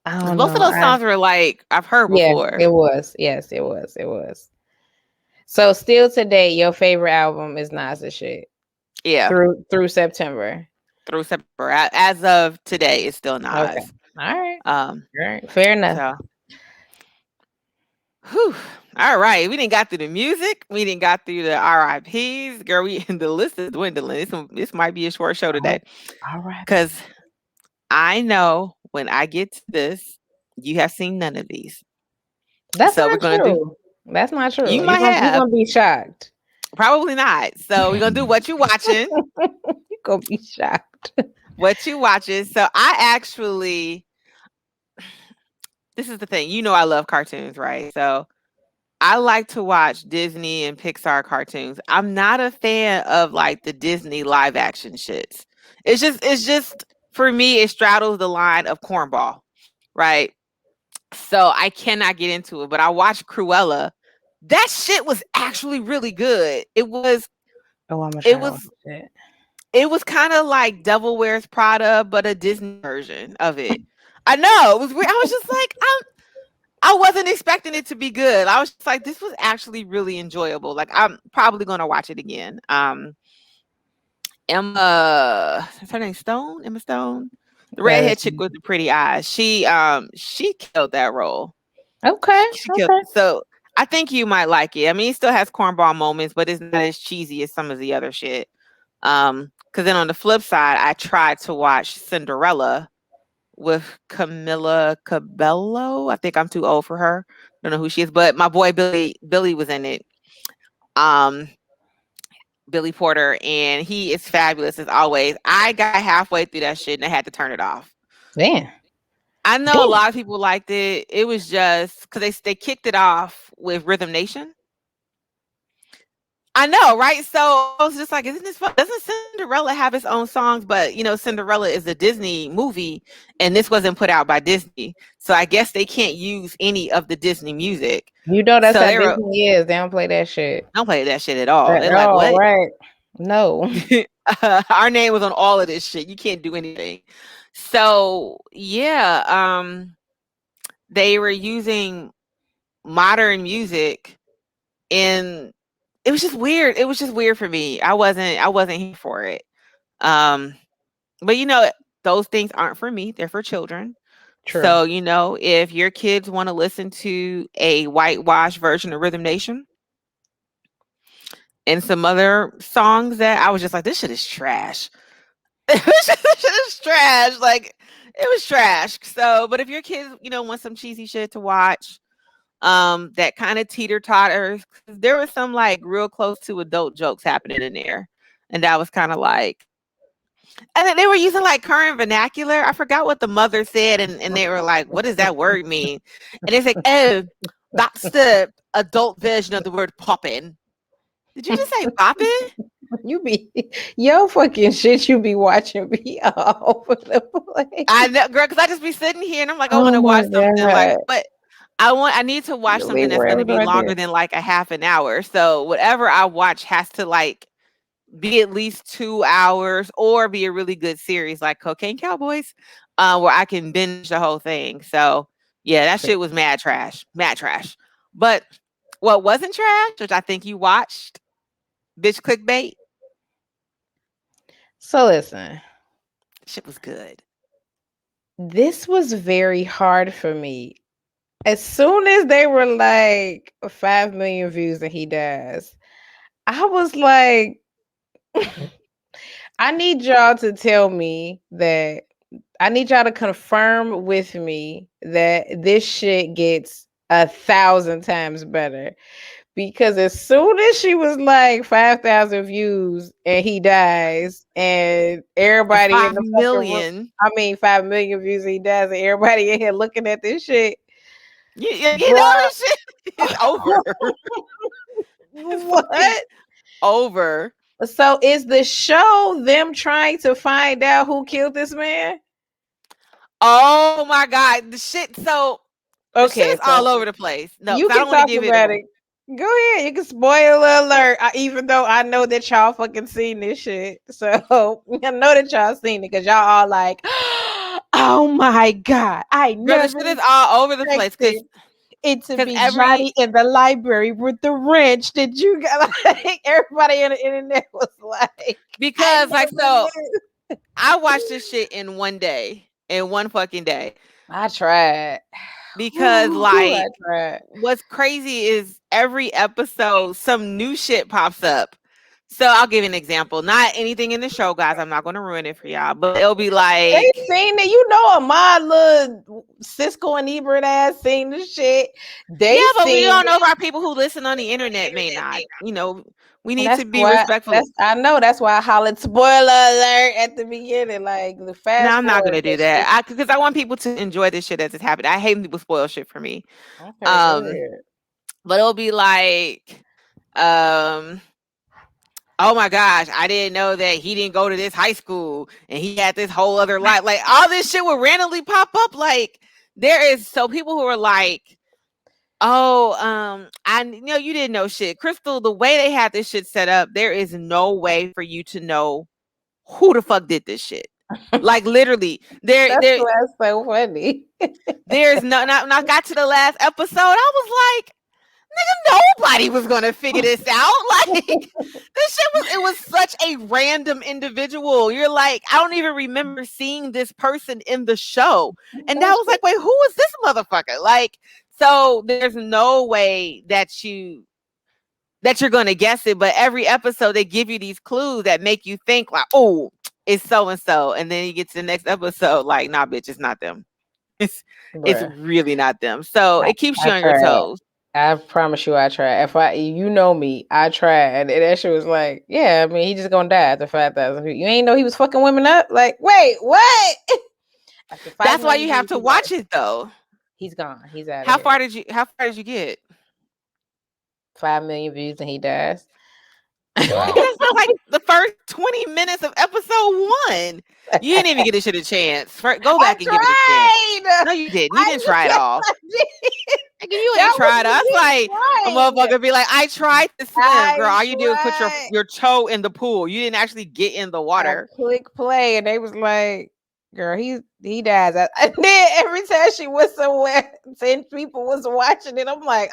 I 'Cause don't most of know. those songs were like I've heard Yeah, before. it was. Yes, it was. It was. So still today, your favorite album is Nas's shit Yeah, through September. through September. As of today, it's still Okay. Nas. All right. Um, All right. Fair enough. so whew. All right, we didn't got through the music. We didn't got through the RIPS. Girl, the list is dwindling. This might be a short show All today all right. because I know when I get to this, you have seen none of these. That's So we're not gonna do. true. That's not You true. You're might gonna you're have, gonna be shocked. probably not. So we're gonna do what you watching, You're gonna be shocked. what you watching. So I actually, this is the thing. I love cartoons, right? So I like to watch Disney and Pixar cartoons. I'm not a fan of like the Disney live action shits. It's just for me, it straddles the line of cornball, right? So I cannot get into it. But I watched Cruella. That shit was actually really good. It was Oh, I'm gonna It try to watch was it. it was kind of like Devil Wears Prada, but a Disney version of it. I know it was weird. I was just like, I wasn't expecting it to be good. I was just like, this was actually really enjoyable. Like, I'm probably gonna watch it again. Is her name Stone? Emma Stone, the That redhead is chick with the pretty eyes. She killed that role. okay. She killed Okay. it. So I think you might like it. I mean, it still has cornball moments, but it's not as cheesy as some of the other shit. Because then on the flip side, I tried to watch Cinderella with Camilla Cabello. I think I'm too old for her. Don't know who she is, but my boy Billy was in it. Um, Billy Porter, and he is fabulous as always. I got halfway through that shit and I had to turn it off. Damn. I know a Damn. lot of people liked it. It was just because they kicked it off with Rhythm Nation. I know, right? So I was just like, isn't this fun? Doesn't Cinderella have its own songs? But Cinderella is a Disney movie, and this wasn't put out by Disney, so I guess they can't use any of the Disney music. You know that's So how they were Disney is. They don't play that shit don't play that shit at all. at They're like, all, what? right? No. Our name was on all of this shit. You can't do anything. So yeah, they were using modern music, and it was just weird. It was just weird for me. I wasn't here for it. Um, but those things aren't for me. They're for children. True. So, if your kids want to listen to a whitewash version of Rhythm Nation and some other songs that I was just like, this shit is trash. This shit is trash. Like, it was trash. So, but if your kids, want some cheesy shit to watch, that kind of teeter totters, there was some like real close to adult jokes happening in there. And that was kind of like, and then they were using like current vernacular. I forgot what the mother said, and they were like, "What does that word mean?" And it's like, "Oh, that's the adult version of the word popping." Did you just say popping? You be yo fucking shit. You be watching be all over the place. I know, girl, because I just be sitting here and I'm like, I want Oh to my watch something like, god. but I need to watch You be something that's going to wherever be right longer there. than like a half an hour. So whatever I watch has to like be at least 2 hours or be a really good series like Cocaine Cowboys, where I can binge the whole thing. So yeah, that shit was mad trash, mad trash. But what wasn't trash, which I think you watched, bitch clickbait, So listen, shit was good. this was very hard for me. As soon as they were like 5 million views and he dies, I was like, I need y'all to tell me that I need y'all to confirm with me that this shit gets 1,000 times better. Because as soon as she was like 5,000 views and he dies, and everybody in Five the fucking room, million. 5 million views, and he dies, and everybody in here looking at this shit, bruh. This shit is over. It's fucking What? over. So is the show them trying to find out who killed this man? Oh my god, the shit. So the shit Okay, is all so over the place. No, you because I can don't want to talk give it about away. it. Go ahead. You can spoil alert. Even though I know that y'all fucking seen this shit. So I know that y'all seen it because y'all all like, oh my God. I Girl, the never shit is all over the place expected it to because be every Johnny in the library with the wrench. Did you got like everybody on the internet was like, I because like never so knew. I watched this shit in one day, in one fucking day. I tried. Because Ooh, I like tried. what's crazy is every episode some new shit pops up. So I'll give you an example. Not anything in the show, guys. I'm not gonna ruin it for y'all, but it'll be They like, seen it, you know, my little Cisco and Ebert ass seen the shit. yeah, They but we seen don't know it. if our people who listen on the internet may not. We And need that's to be why respectful. that's I know that's why I hollered spoiler alert at the beginning. Like the No, fast I'm not forward gonna do that shit. that. Because I want people to enjoy this shit as it's happening. I hate when people spoil shit for me. Okay, go Um, ahead. but it'll be like, um, oh my gosh, I didn't know that he didn't go to this high school and he had this whole other life. Like all this shit will randomly pop up. Like there is so people who are like, I know you didn't know shit. Crystal, the way they had this shit set up, there is no way for you to know who the fuck did this shit. Like literally, That's so funny. there's no. When I got to the last episode, I was like, nigga, nobody was gonna figure this out. Like this shit was such a random individual. You're like, I don't even remember seeing this person in the show. And I was like, wait, who is this motherfucker? Like, so there's no way that you're gonna guess it, but every episode they give you these clues that make you think like, oh, it's so and so. And then you get to the next episode, like, nah, bitch, it's not them. It's really not them. So it keeps you on your toes. I promise you, I tried. You know me, I tried, and that shit was like, yeah. I mean, he just gonna die after 5,000 people. You ain't know he was fucking women up. Like, wait, what? That's why you have to watch it though. He's gone. He's out. How far did you get? 5 million views and he dies. That's not like the first 20 minutes of episode 1. You didn't even get this shit a chance. Go back and give it a chance. No, you didn't. You didn't try it all. You ain't tried us. Like a motherfucker be like, I tried to swim, girl. All you do is put your toe in the pool. You didn't actually get in the water. I click play, and they was like, girl, he dies. And then every time she was somewhere, 10 people was watching it. I'm like,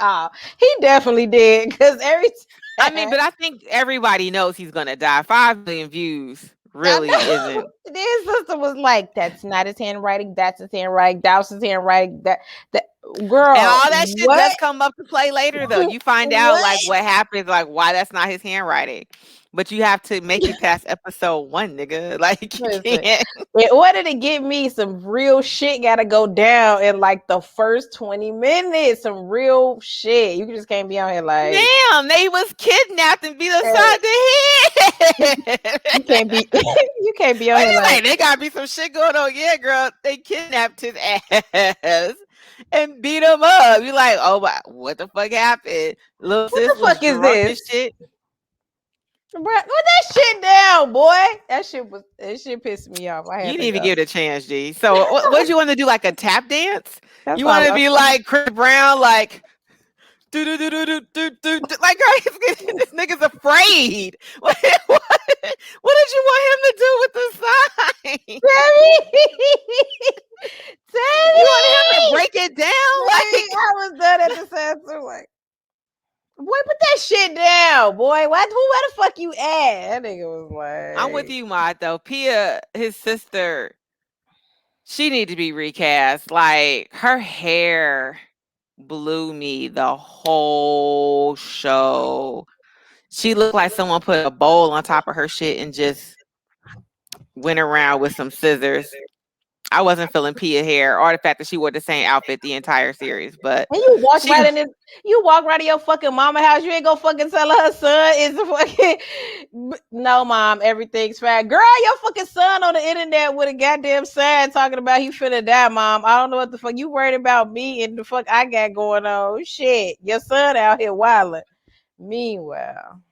he definitely did. Because every time. I mean, but I think everybody knows he's gonna die. 5 million views really isn't. His sister was like, that's not his handwriting, that's his handwriting, that's his handwriting, that girl. And all that shit does come up to play later though. You find out like what happens, like why that's not his handwriting. But you have to make it past episode 1, nigga. Like you can't. In order to get me, some real shit gotta go down in like the first 20 minutes. Some real shit. You just can't be on here like, damn, they was kidnapped and beat upside the head. You can't be on here like, there gotta be some shit going on. Yeah, girl, they kidnapped his ass and beat him up. You're like, oh my, what the fuck happened? Little sis, what the fuck is this shit? Bro, put that shit down, boy. That shit pissed me off. You didn't even give it a chance, G. So what you want to do, like a tap dance? You want to be like Chris Brown, like do do do do do do, like this nigga's afraid. What did you want him to do with the sign? You want him to break it down? Like I was done at the same time, like, boy, put that shit down, boy. Where the fuck you at? That nigga was like, I'm with you, Maud, though. Pia, his sister, she need to be recast. Like, her hair blew me the whole show. She looked like someone put a bowl on top of her shit and just went around with some scissors. I wasn't feeling Pia hair or the fact that she wore the same outfit the entire series, but and you walk right in your fucking mama house. You ain't gonna fucking tell her son is a fucking no, mom. Everything's fine, girl. Your fucking son on the internet with a goddamn sign talking about he finna die, mom. I don't know what the fuck you worried about me and the fuck I got going on. Shit, your son out here wilding. Meanwhile.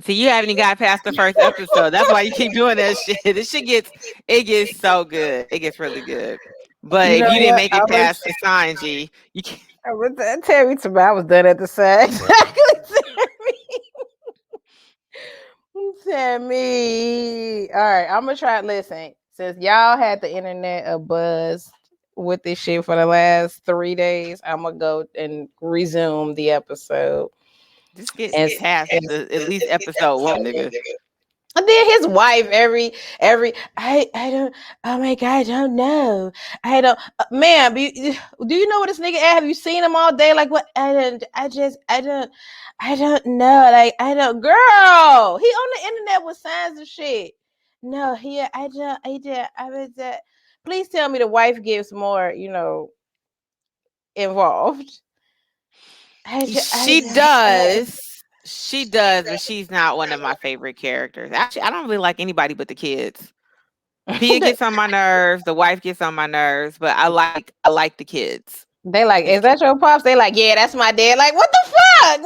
See, you haven't even got past the first episode. That's why you keep doing that shit. This shit gets so good. It gets really good. But if you didn't make it past the sign, G, you can't. Tell me something. I was done at the sign. Tell me. All right, I'm gonna try. Listen, since y'all had the internet a buzz with this shit for the last 3 days, I'm gonna go and resume the episode. Just get past at least episode 1, nigga. And then his wife, I don't. Oh my god, I don't know. I don't, man. Do you know what this nigga at? Have you seen him all day? Like what? I don't know. Like I don't. Girl, he on the internet with signs of shit. No, I was. Please tell me the wife gives more. Involved. She does, but she's not one of my favorite characters. Actually, I don't really like anybody but the kids. Pia gets on my nerves. The wife gets on my nerves, but I like the kids. They like, is that your pops? They like, yeah, that's my dad. Like, what the fuck?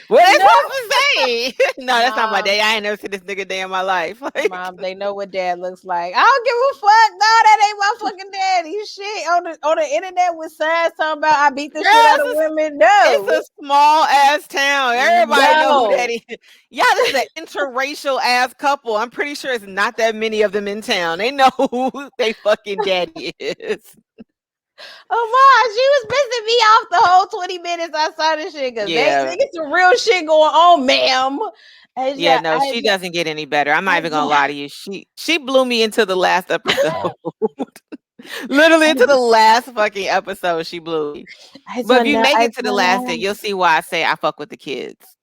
What they No, supposed to say? No, that's not my mom, dad. I ain't never seen this nigga day in my life. Like, mom, they know what dad looks like. I don't give a fuck. No, that ain't my fucking daddy. Shit on the internet with signs talking about I beat the girl, shit out of women. it's No, a small ass town. Everybody know who that no. is. Yeah, this is an interracial ass couple. I'm pretty sure it's not that many of them in town. They know who they fucking daddy is. Oh my, she was pissing me off the whole 20 minutes I saw this shit because they Yeah. get some real shit going on, ma'am. Yeah, no, she doesn't get any better. I'm not even gonna lie to you. She blew me into the last episode. Literally into the last fucking episode, she blew me. But if you make it to the last day, you'll see why I say I fuck with the kids.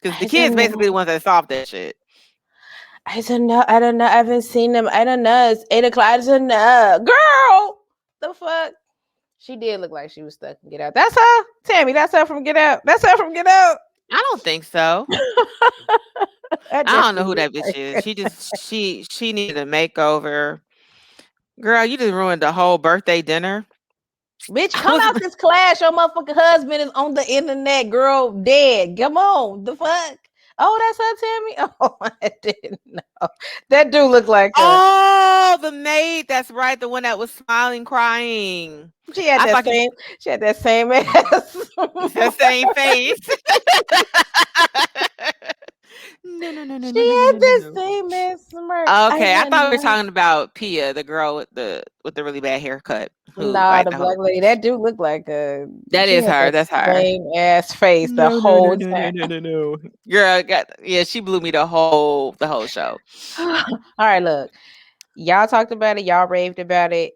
Because the kids basically the ones that solved that shit. I don't know. I don't know. I haven't seen them. I don't know. It's 8 o'clock. I don't know. Girl, the fuck? She did look like she was stuck in Get Out. That's her? Tammy, that's her from Get Out. That's her from Get Out. I don't think so. I don't know who that bitch is. She needed a makeover. Girl, you just ruined the whole birthday dinner. Bitch, come out this class. Your motherfucking husband is on the internet, girl, dead. Come on. The fuck? Oh, that's her, Tammy? Oh, I didn't know. That dude looked like her. Oh, the maid. That's right. The one that was smiling, crying. She had that same ass. That same face. No. She had the same ass smirk. Okay, I thought we were talking about Pia, the girl with the really bad haircut. Nah, the black lady. That dude looked like a. That is her. That's her. Same ass face the whole time. No. Girl, she blew me the whole show. All right, look, y'all talked about it. Y'all raved about it.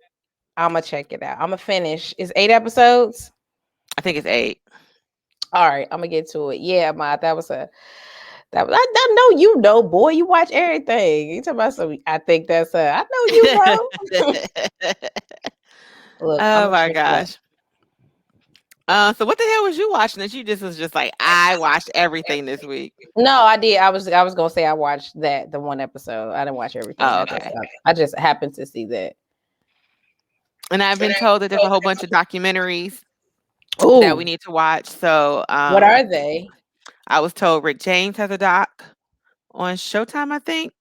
I'm gonna check it out. I'm gonna finish. It's 8 episodes. I think it's 8. All right, I'm gonna get to it. Yeah, that was I know you know, boy. You watch everything. You talking about some? I think that's I know you know. Look, oh my gosh. So what the hell was you watching that you just was just like, I watched everything this week? No, I did. I was gonna say I watched the one episode. I didn't watch everything. Oh, okay. I just happened to see that. And I've been told that there's a whole bunch of documentaries that we need to watch. So what are they? I was told Rick James has a doc on Showtime, I think.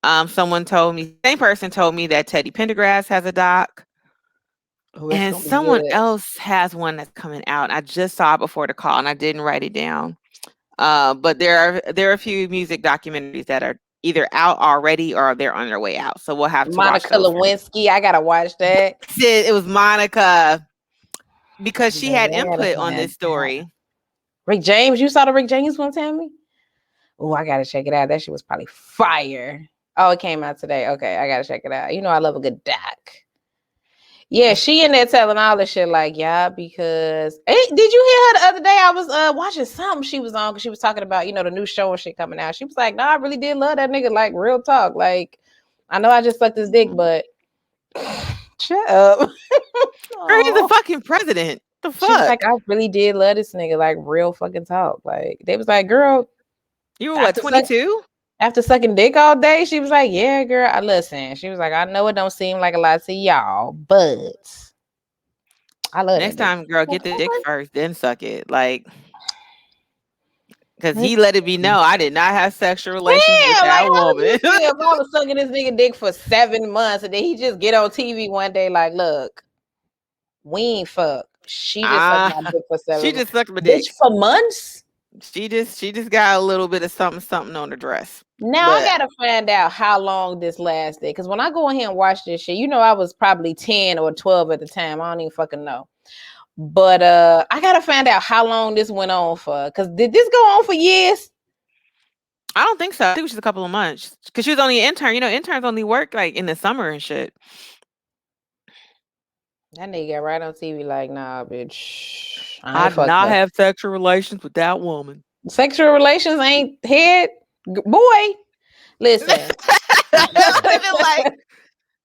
Same person told me that Teddy Pendergrass has a doc. And someone else has one that's coming out. I just saw it before the call and I didn't write it down. But there are a few music documentaries that are either out already or they're on their way out. So we'll have to Monica Lewinsky. I gotta watch that. It was Monica because she had input on this story. Rick James, you saw the Rick James one, Tammy? Oh, I gotta check it out. That shit was probably fire. Oh, it came out today. Okay, I gotta check it out. You know I love a good doc. Yeah, she in there telling all this shit like, yeah, because did you hear her the other day? I was watching something she was on because she was talking about, the new show and shit coming out. She was like, no, I really did love that nigga, like real talk. Like, I know I just sucked his dick, but shut up. Girl, he's the fucking president. The fuck? She was like, I really did love this nigga, like real fucking talk. Like, they was like, girl, you were what, 22? After sucking dick all day, she was like, yeah, girl, I listen. She was like, I know it don't seem like a lot to y'all, but I love it. Next time, girl, get the dick first, then suck it. Like, because he let it be known I did not have sexual relations with that woman. If I was sucking this nigga dick for 7 months and then he just get on TV one day like, look, we ain't fuck. She just sucked my dick for 7 months. She just sucked my dick. For months? She just got a little bit of something on the dress. Now I gotta find out how long this lasted. Because when I go in here and watch this shit, I was probably 10 or 12 at the time. I don't even fucking know. But I gotta find out how long this went on for. Because did this go on for years? I don't think so. I think it was just a couple of months. Because she was only an intern. Interns only work like in the summer and shit. That nigga got right on TV like, nah, bitch. I did not have sexual relations with that woman. Sexual relations ain't head? Boy, listen. Like,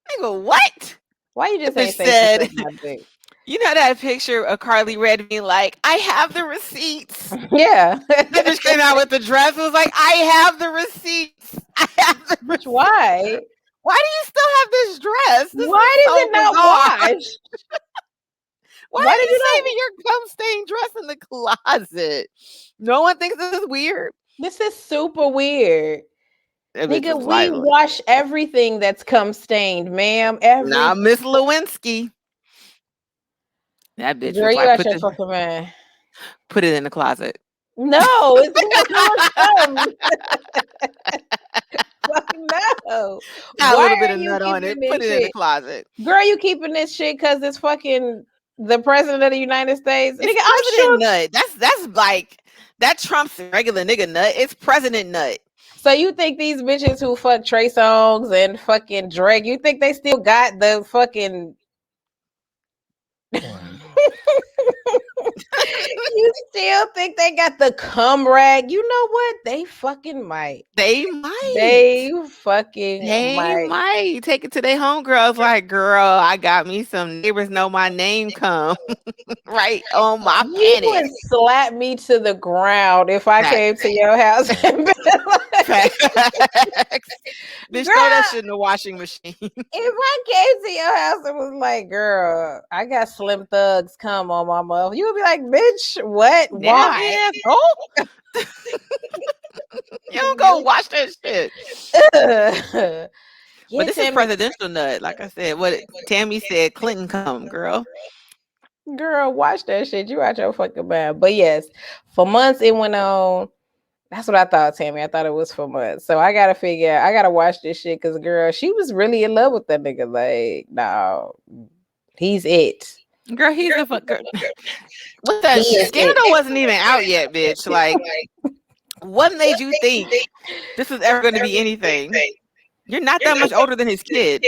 nigga, what? Why you just ain't say my dick? You know that picture of Carly Red being like, I have the receipts. Yeah. That bitch came out with the dress. It was like, I have the receipts. I have the receipts. Why? Why do you still have this dress? Why is it not washed? Why Why are did you you not? saving your cum stained dress in the closet? No one thinks this is weird. This is super weird. That bitch Nigga, was we like, wash everything that's cum stained, ma'am. nah, Everything. Miss Lewinsky. That bitch Girl, was you like, out your fucking man. put it in the closet. No, it's not gonna come. Fuck no. Got a Why little bit are of you nut on keeping it. Put this it in the shit? closet. Girl, you keeping this shit because it's fucking the president of the United States? It's Nigga, I'm president sure. nut. That's like that trumps regular nigga nut. It's president nut. So you think these bitches who fuck Trey Songz and fucking Drake, you think they still got the fucking you still think they got the cum rag? You know what? They fucking might. They might. They fucking They might. might take it to their homegirls like, girl, I got me some neighbors know my name come right on my You would panties. slap me to the ground if I Facts. came to your house and been like, Facts. Bitch, throw that girl, shit in the washing machine. if I came to your house and was like, girl, I got Slim Thugs come on my mother, you would be like, bitch, what? Damn, Why? yeah. Oh, you don't go wash that shit. Yeah, But this is Tammy. presidential nut. Like I said, Tammy said, Clinton come, girl. Girl, watch that shit. You out your fucking mind. But yes, for months it went on. That's what I thought, Tammy. I thought it was for months. So I gotta figure out, I gotta watch this shit because girl, she was really in love with that nigga. Like, no, he's it. Girl, he's a fuck girl. What that scandal wasn't even out yet, bitch. Like, what made you think this was ever going to be anything? You're not that much older than his kid.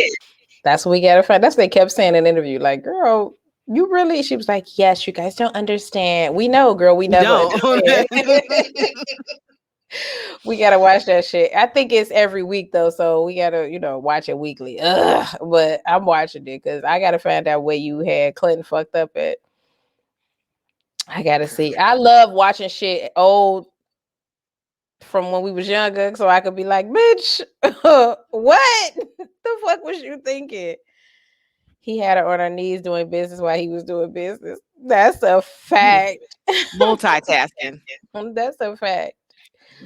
That's what we gotta find. That's what they kept saying in an interview. Like, girl, you really? She was like, yes, you guys don't understand. We know, girl. We never understand. We gotta watch that shit. I think it's every week though, so we gotta, watch it weekly. Ugh, but I'm watching it because I gotta find out where you had Clinton fucked up at. I gotta see. I love watching shit old from when we was younger, so I could be like, bitch, what the fuck was you thinking? He had her on her knees doing business while he was doing business. That's a fact. Multitasking. That's a fact.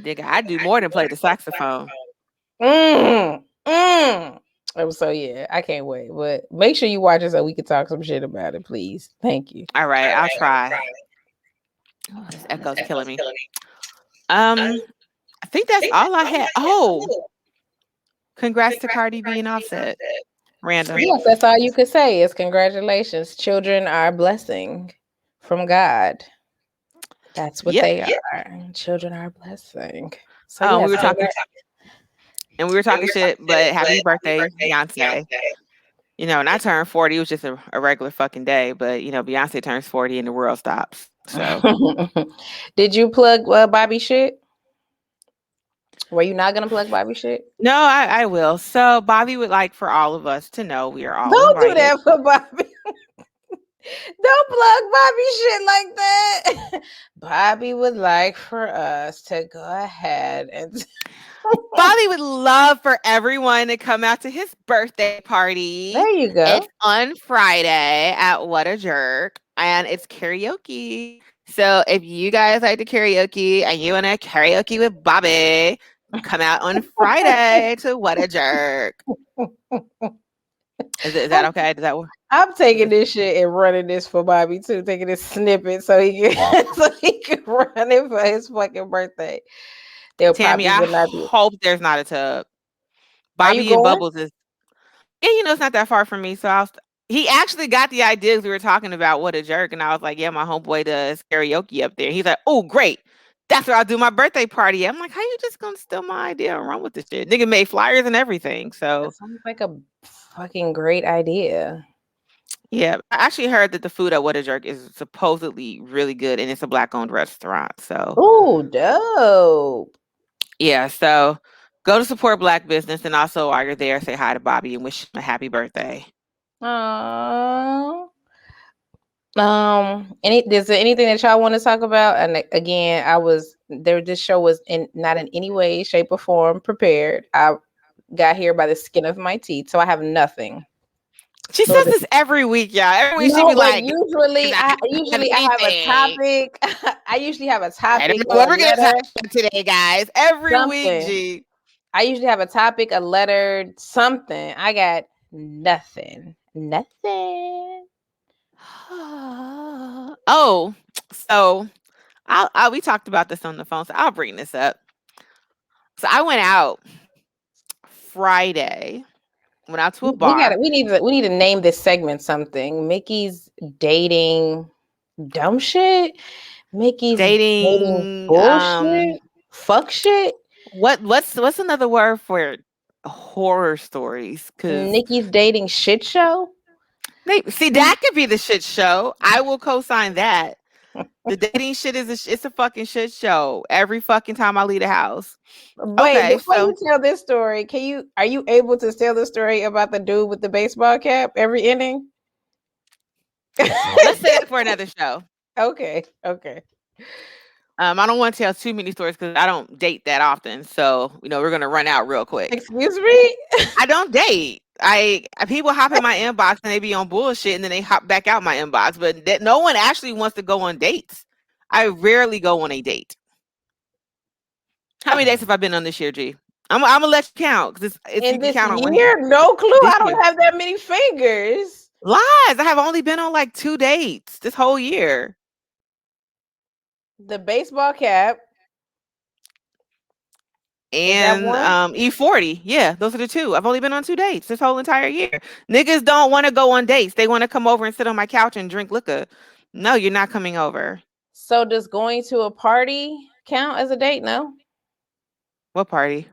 Nigga, I do more than play the saxophone. So yeah, I can't wait. But make sure you watch it so we can talk some shit about it, please. Thank you. All right, I'll try. Oh, this echo's killing me. I think that's all I had. Oh, congrats to Cardi B and Offset. Random. Yes, that's all you could say is congratulations. Children are a blessing from God. That's what they are. Children are a blessing. So Oh, yes, we were talking shit, but happy birthday, Beyonce. And I turned 40. It was just a regular fucking day, but Beyonce turns 40 and the world stops. So, did you plug Bobby shit? Were you not gonna plug Bobby shit? No, I will. So Bobby would like for all of us to know we are all Don't invited. do that for Bobby. Don't plug Bobby shit like that. Bobby would like for us to go ahead and Bobby would love for everyone to come out to his birthday party. There you go. It's on Friday at What a Jerk, and it's karaoke. So if you guys like to karaoke and you want to karaoke with Bobby, come out on Friday to What a Jerk. Is that okay? Does that work? I'm taking this shit and running this for Bobby too, taking this snippet so he can run it for his fucking birthday. Tammy, I hope there's not a tub. Bobby and Bubbles is, it's not that far from me. So he actually got the ideas we were talking about. What a Jerk. And I was like, yeah, my homeboy does karaoke up there. He's like, oh, great. That's where I'll do my birthday party. I'm like, how you just gonna steal my idea and run with this shit? Nigga made flyers and everything. So that sounds like a fucking great idea. Yeah, I actually heard that the food at What a Jerk is supposedly really good, and it's a Black-owned restaurant. So, oh, dope. Yeah, so go to support Black business, and also while you're there, say hi to Bobby and wish him a happy birthday. Aww. Is there anything that y'all want to talk about? And again, this show was not in any way, shape, or form prepared. I got here by the skin of my teeth, so I have nothing. She So says this every week, y'all. Every week she no, be but like, usually "'Cause I don't have I have a anything. topic. I usually have a I don't topic know or what a we're gonna talk letter, about today, guys." Every week, something. G. I usually have a topic, a letter, something. I got nothing. Nothing. Oh, so we talked about this on the phone, so I'll bring this up. So I went out Friday, went out to a We got bar. it. We need to name this segment something. Mickey's dating dumb shit. Mickey's dating Dating, bullshit. Fuck shit. what's another word for horror stories? Because Nikki's dating shit show. see, that could be the shit show. I will co-sign that. The dating shit is it's a fucking shit show every fucking time I leave the house. Wait, Okay, before so you tell this story, are you able to tell the story about the dude with the baseball cap every inning? let's say that for another show. Okay, okay. I don't want to tell too many stories because I don't date that often. So we're gonna run out real quick. Excuse me? I don't date. People hop in my inbox and they be on bullshit and then they hop back out my inbox, but that no one actually wants to go on dates. I rarely go on a date. How many dates have I been on this year, G? I'm gonna let you count because it's you In can this count on one hand. year? No clue. This I year, don't have that many fingers. lies. I have only been on like 2 dates this whole year. The baseball cap. Is that And one? E40. Yeah, those are the two. I've only been on 2 dates this whole entire year. Niggas don't want to go on dates. They want to come over and sit on my couch and drink liquor. No, you're not coming over. So does going to a party count as a date? No. What party?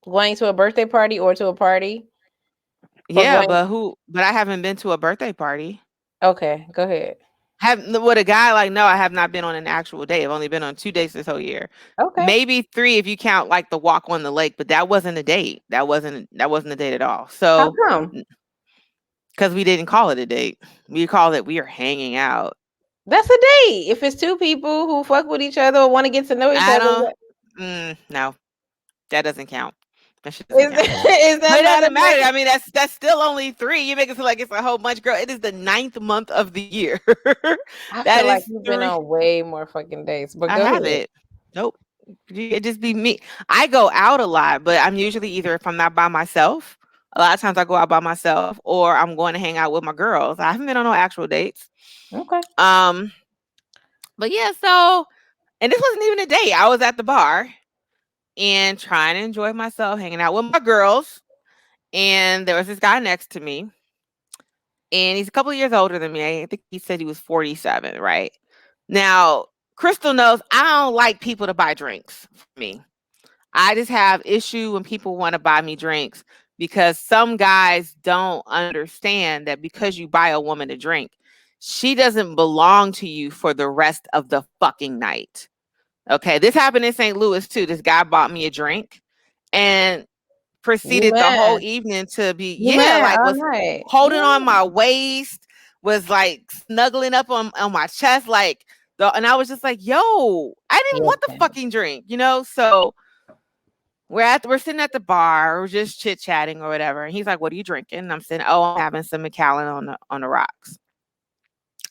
Going to a birthday party or to a party? Or Yeah, going but who? But I haven't been to a birthday party. Okay, go ahead. Have with a guy like no, I have not been on an actual date. I've only been on 2 dates this whole year. Okay. Maybe 3 if you count like the walk on the lake, but that wasn't a date. That wasn't a date at all. How So come? because we didn't call it a date, we called it we are hanging out. That's a date. If it's two people who fuck with each other or want to get to know each I other, no, that doesn't count. That shit doesn't is, count. is But that it not a doesn't matter. date? I mean, that's still only 3. You make it feel like it's a whole bunch, girl. It is the 9th month of the year. I That feel like is you've been 3. on way more fucking dates, but I go have ahead. it. Nope. It just be me. I go out a lot, but I'm usually either if I'm not by myself. A lot of times I go out by myself, or I'm going to hang out with my girls. I haven't been on no actual dates. Okay. Um, but yeah. So, and this wasn't even a date. I was at the bar and trying to enjoy myself, hanging out with my girls. And there was this guy next to me, and he's a couple of years older than me. I think he said he was 47, right? Now, Crystal knows I don't like people to buy drinks for me. I just have issue when people want to buy me drinks because some guys don't understand that because you buy a woman a drink, she doesn't belong to you for the rest of the fucking night. Okay, this happened in St. Louis too. This guy bought me a drink and You proceeded the whole mad. evening to be You mad like all was night. holding Yeah. on my waist, was like snuggling up on my chest like and I was just like, yo, I didn't want the Listen. fucking drink. So we're sitting at the bar, we're just chit-chatting or whatever. And he's like, "What are you drinking?" And I'm saying, "Oh, I'm having some Macallan on the rocks."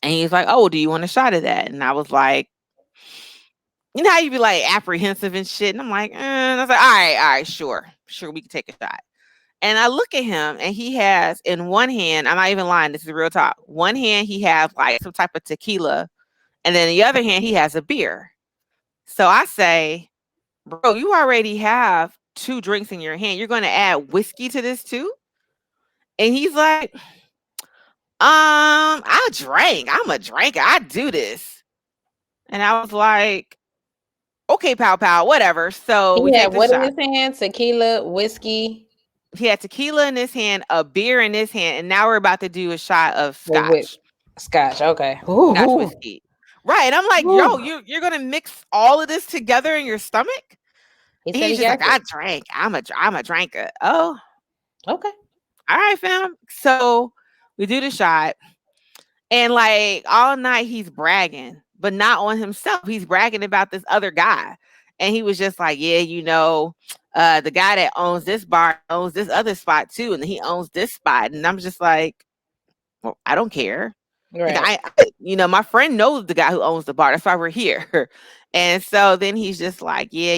And he's like, "Oh, do you want a shot of that?" And I was like, you know how you be like apprehensive and shit. And I'm like, And I was like, all right, sure, we can take a shot. And I look at him and he has in one hand, I'm not even lying, this is real talk. One hand he has like some type of tequila, and then the other hand he has a beer. So I say, bro, you already have 2 drinks in your hand. You're gonna add whiskey to this too? And he's like, I drank. I'm a drinker. I do this. And I was like, okay, pal, whatever. So we He take had the what in shot. his hand? Tequila, whiskey, He had tequila in his hand, a beer in his hand, and now we're about to do a shot of or with scotch, scotch. Okay. scotch Ooh. whiskey. Right. And I'm like, yo, Ooh. you're gonna mix all of this together in your stomach? He And said he's he just got like, you. I drank. I'm a drinker. Oh, Okay. all right, fam. So we do the shot. And like all night he's bragging, but not on himself. He's bragging about this other guy. And he was just like, yeah, the guy that owns this bar owns this other spot too. And he owns this spot. And I'm just like, Well, I don't care. Like Right. my friend knows the guy who owns the bar. That's why we're here. And so then he's just like, yeah,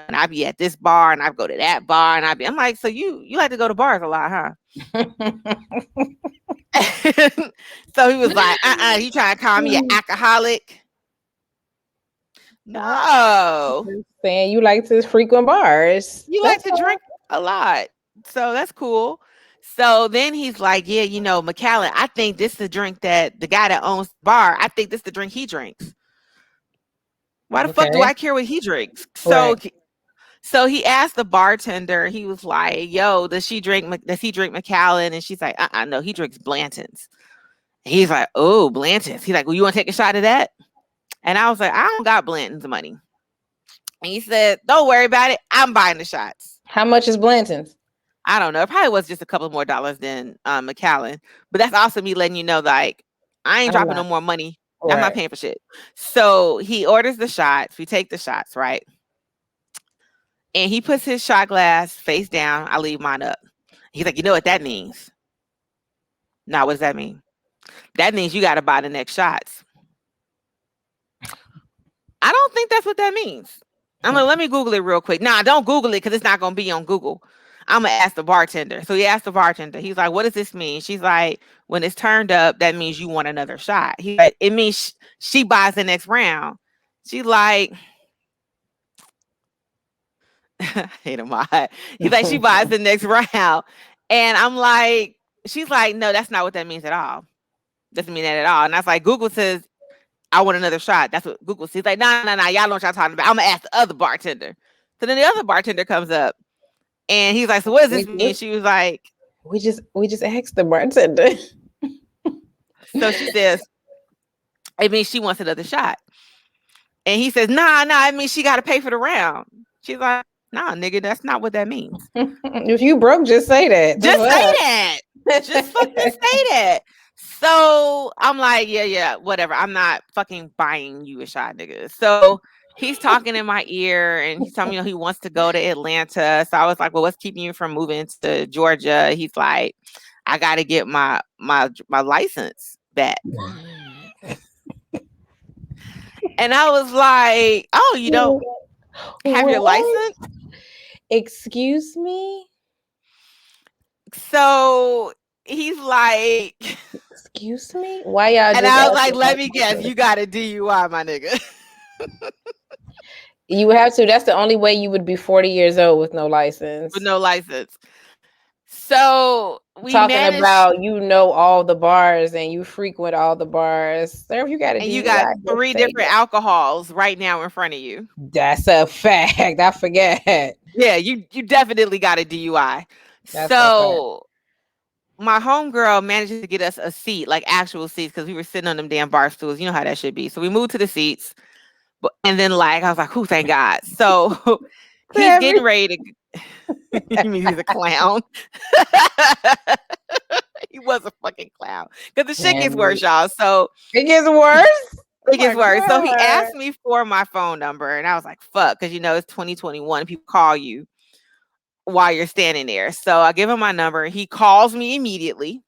and I be at this bar and I go to that bar and I'm like, so you like to go to bars a lot, huh? So he was like, you trying to call me an alcoholic? No. Saying you like to frequent bars. You like That's to drink a lot. So that's cool. So then he's like, yeah, McAllen, I think this is the drink that the guy that owns the bar, I think this is the drink he drinks. Why the fuck do I care what he drinks? So he asked the bartender, he was like, yo, does he drink McAllen? And she's like, no, he drinks Blanton's. And he's like, oh, Blanton's. He's like, well, you want to take a shot of that? And I was like, I don't got Blanton's money. And he said, don't worry about it. I'm buying the shots. How much is Blanton's? I don't know. It probably was just a couple more dollars than McAllen. But that's also me letting you know, like, I ain't dropping no more money. Right. I'm not paying for shit. So he orders the shots. We take the shots, right? And he puts his shot glass face down. I leave mine up. He's like, you know what that means? Now, what does that mean? That means you got to buy the next shots. I don't think that's what that means. I'm like, let me Google it real quick. Nah, don't Google it because it's not going to be on Google. I'm going to ask the bartender. So he asked the bartender. He's like, what does this mean? She's like, when it's turned up, that means you want another shot. He's like, it means she buys the next round. She's like, I hate him. He's like, she buys the next round. And I'm like, she's like, no, that's not what that means at all. Doesn't mean that at all. And I was like, Google says, I want another shot. That's what Google says. He's like, no, y'all know what y'all talking about. I'm going to ask the other bartender. So then the other bartender comes up. And he's like, so what does this mean? She was like, we just asked the bartender. So she says, it means she wants another shot. And he says, nah, I mean, she got to pay for the round. She's like, nah, nigga, that's not what that means. If you broke, just say that. Just say that. Just fucking say that. So I'm like, yeah, whatever. I'm not fucking buying you a shot, nigga. So he's talking in my ear and he's telling me, he wants to go to Atlanta. So I was like, well, what's keeping you from moving to Georgia? He's like, I got to get my license back. And I was like, oh, you don't have your license? Excuse me? So he's like, excuse me? Why y'all? And I was like, let me guess, you got a DUI, my nigga. You have to. That's the only way you would be 40 years old with no license. With no license. So we talking about all the bars and you frequent all the bars. Sir, if you got you got 3 different alcohols right now in front of you. That's a fact. I forget. Yeah, you definitely got a DUI. So my homegirl manages to get us a seat, like actual seats, because we were sitting on them damn bar stools. You know how that should be. So we moved to the seats. And then I was like, thank God. So he's getting ready to you mean he's a clown? He was a fucking clown. Because the shit gets worse, y'all. So it gets worse? It gets worse. God. So he asked me for my phone number and I was like, fuck, because it's 2021. People call you while you're standing there. So I give him my number. He calls me immediately.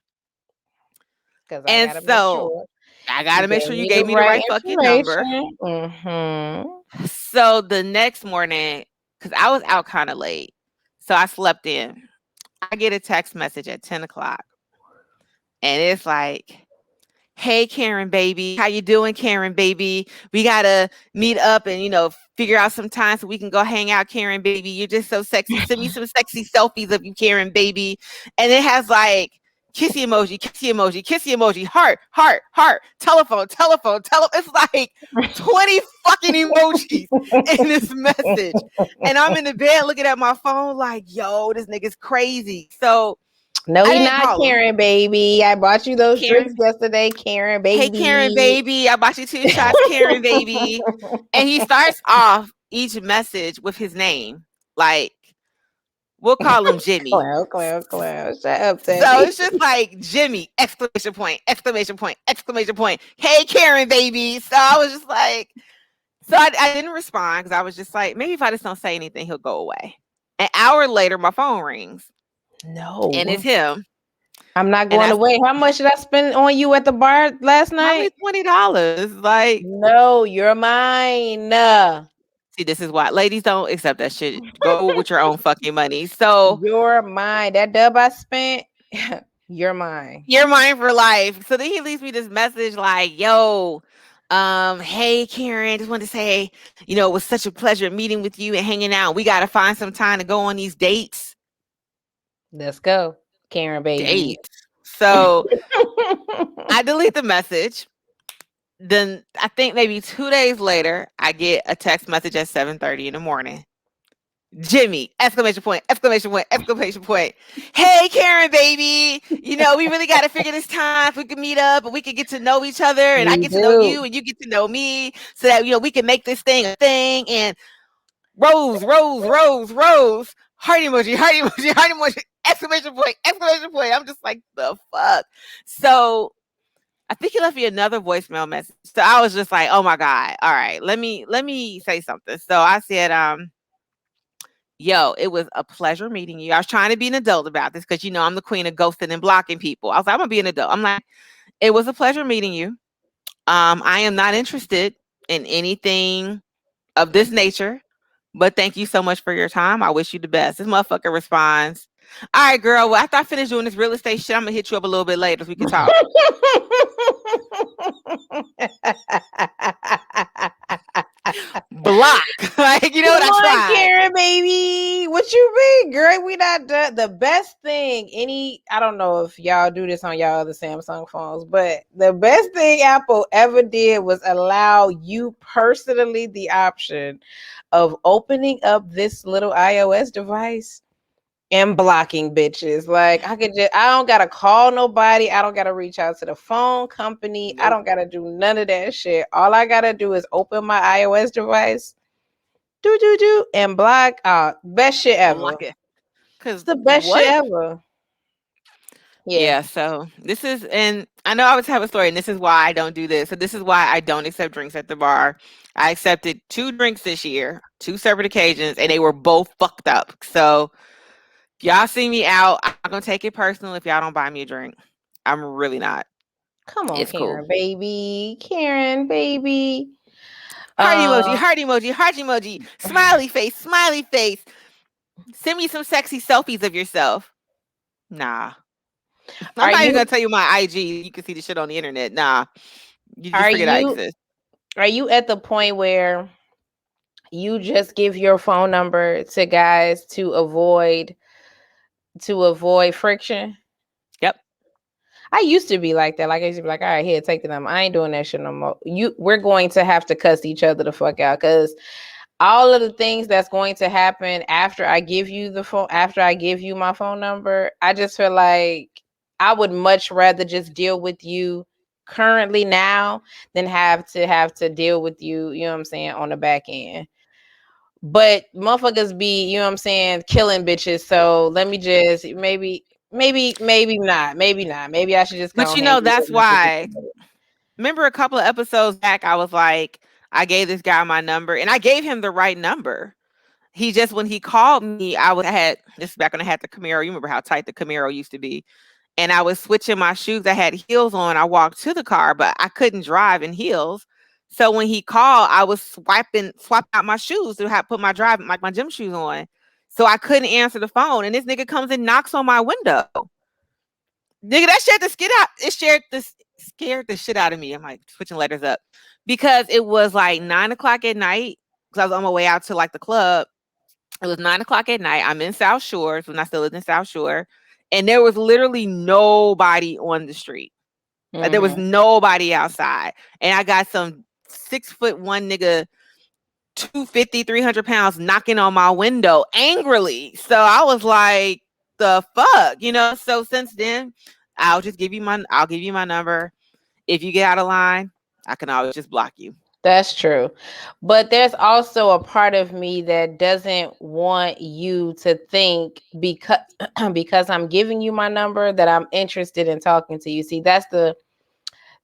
And so I gotta make sure you gave me the right fucking number. Mm-hmm. So the next morning, because I was out kind of late, so I slept in. I get a text message at 10 o'clock. And it's like, hey, Karen, baby. How you doing, Karen, baby? We got to meet up and, figure out some time so we can go hang out, Karen, baby. You're just so sexy. Send me some sexy selfies of you, Karen, baby. And it has kissy emoji, kissy emoji, kissy emoji, heart, heart, heart, telephone. It's like 20 fucking emojis in this message. And I'm in the bed looking at my phone like, yo, this nigga's crazy. So no, he's not Karen, baby. I bought you those drinks yesterday, Karen, baby. Hey, Karen, baby. I bought you 2 shots, Karen, baby. And he starts off each message with his name. We'll call him Jimmy. Clown. Shut up, Teddy. So it's just like Jimmy, exclamation point, exclamation point, exclamation point. Hey, Karen, baby. So I was just like, I didn't respond because I was just like, maybe if I just don't say anything, he'll go away. An hour later, my phone rings. No. And it's him. I'm not And going that's away. How much did I spend on you at the bar last probably night? $20. Like, No, you're mine. see, this is why ladies don't accept that shit. Go with your own fucking money. So You're mine. That dub I spent, you're mine. you're mine for life. So then he leaves me this message like, yo, hey Karen, just wanted to say, it was such a pleasure meeting with you and hanging out. We gotta find some time to go on these dates. Let's go, Karen, baby. Dates. So I delete the message. Then I think maybe 2 days later, I get a text message at 7:30 in the morning. Jimmy, exclamation point, exclamation point, exclamation point. Hey, Karen, baby. We really got to figure this time if we can meet up and we can get to know each other and I We get to know do. you and you get to know me so that, we can make this thing a thing. And rose, rose, rose, rose, heart emoji, heart emoji, heart emoji, exclamation point, exclamation point. I'm just like, the fuck? So I think he left me another voicemail message. So I was just like, oh my God. All right, let me say something. So I said, yo, it was a pleasure meeting you. I was trying to be an adult about this because I'm the queen of ghosting and blocking people. I was like, I'm gonna be an adult. I'm like, it was a pleasure meeting you. I am not interested in anything of this nature, but thank you so much for your time. I wish you the best. This motherfucker responds, all right, girl. Well, after I finish doing this real estate shit, I'm gonna hit you up a little bit later so we can talk. Block. Like, you know Come what? I on, tried. Karen, baby. What you mean, girl? We not done. The best thing, I don't know if y'all do this on y'all other Samsung phones, but the best thing Apple ever did was allow you personally the option of opening up this little iOS device and blocking bitches. Like I don't gotta call nobody. I don't gotta reach out to the phone company. I Nope. don't gotta do none of that shit. All I gotta do is open my iOS device, do, and block. Best shit ever. Block it. It's Cause the best shit what? ever. Yeah. Yeah, so this is, and I know I always have a story, and this is why I don't do this. So this is why I don't accept drinks at the bar. I accepted 2 drinks this year, 2 separate occasions, and they were both fucked up. So if y'all see me out, I'm not gonna take it personal if y'all don't buy me a drink. I'm really not. Come on, It's cool. Karen, baby. Karen, baby. Heart Uh, emoji, heart emoji, heart emoji, smiley face, smiley face. Send me some sexy selfies of yourself. Nah. I'm are not even you gonna tell you my IG. You can see the shit on the internet. Nah. You just are forget I you exist. are you at the point where you just give your phone number to guys to avoid friction? Yep. I used to be like that. Like I used to be like, all right, here, take the number. I ain't doing that shit no more. We're going to have to cuss each other the fuck out because all of the things that's going to happen after I give you the phone, after I give you my phone number, I just feel like I would much rather just deal with you currently now than have to deal with you, you know what I'm saying, on the back end. But motherfuckers be, you know what I'm saying, killing bitches. So let me just maybe not. Maybe not. Maybe I should just go But ahead and that's why. Remember a couple of episodes back, I was like, I gave this guy my number, and I gave him the right number. He just, when he called me, I had this is back when I had the Camaro. You remember how tight the Camaro used to be, and I was switching my shoes. I had heels on. I walked to the car, but I couldn't drive in heels. So when he called, I was swap out my shoes to have put my like my gym shoes on. So I couldn't answer the phone, and this nigga comes and knocks on my window. Nigga, that shit the skid out. Scared the shit out of me. I'm like switching letters up because it was like 9 o'clock at night. Because I was on my way out to like the club. It was 9 o'clock at night. I'm in South Shore when I still lived in South Shore, and there was literally nobody on the street. Like, there was Mm-hmm. nobody outside, and I got some 6'1" nigga, 250, 300 pounds, knocking on my window angrily. So I was like, the fuck. So since then, I'll give you my number. If you get out of line, I can always just block you. That's true. But there's also a part of me that doesn't want you to think because I'm giving you my number that I'm interested in talking to you. See, that's the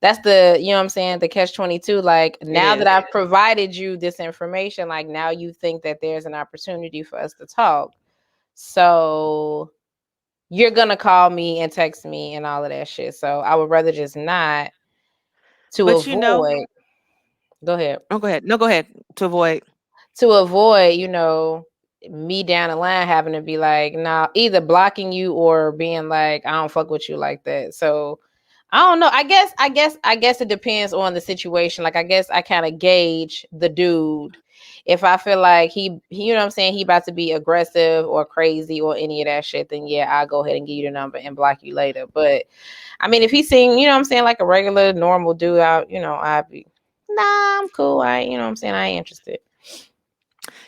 you know what I'm saying, the catch 22. Like It now that is. I've provided you this information, like now you think that there's an opportunity for us to talk. So you're gonna call me and text me and all of that shit. So I would rather just not to But you know, avoid. Go ahead. oh, go ahead. No, go ahead. To avoid. To avoid, me down the line having to be like, nah, either blocking you or being like, I don't fuck with you like that. So I don't know. I guess it depends on the situation. Like I guess I kind of gauge the dude. If I feel like he, you know what I'm saying, he about to be aggressive or crazy or any of that shit, then yeah, I'll go ahead and give you the number and block you later. But I mean, if he's seeing, you know what I'm saying, like a regular normal dude out, I'd be, nah, I'm cool. You know what I'm saying, I ain't interested.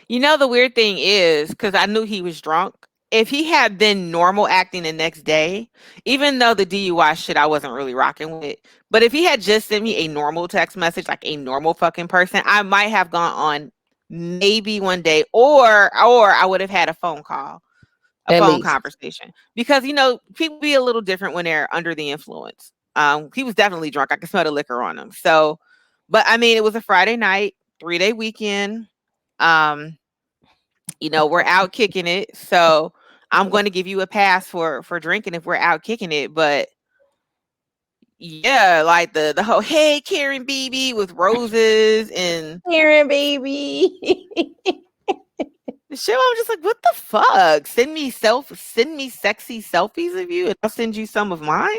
You know, the weird thing is, because I knew he was drunk, if he had been normal acting the next day, even though the DUI shit I wasn't really rocking with, but if he had just sent me a normal text message, like a normal fucking person, I might have gone on maybe one day, or I would have had a phone call, a At phone least. conversation. Because people be a little different when they're under the influence. He was definitely drunk. I could smell the liquor on him. So, but I mean, it was a Friday night, 3-day weekend. Um, we're out kicking it. So I'm going to give you a pass for drinking if we're out kicking it. But yeah, like the whole hey Karen BB with roses and Karen, baby. the shit. I'm just like, what the fuck? Send me sexy selfies of you, and I'll send you some of mine.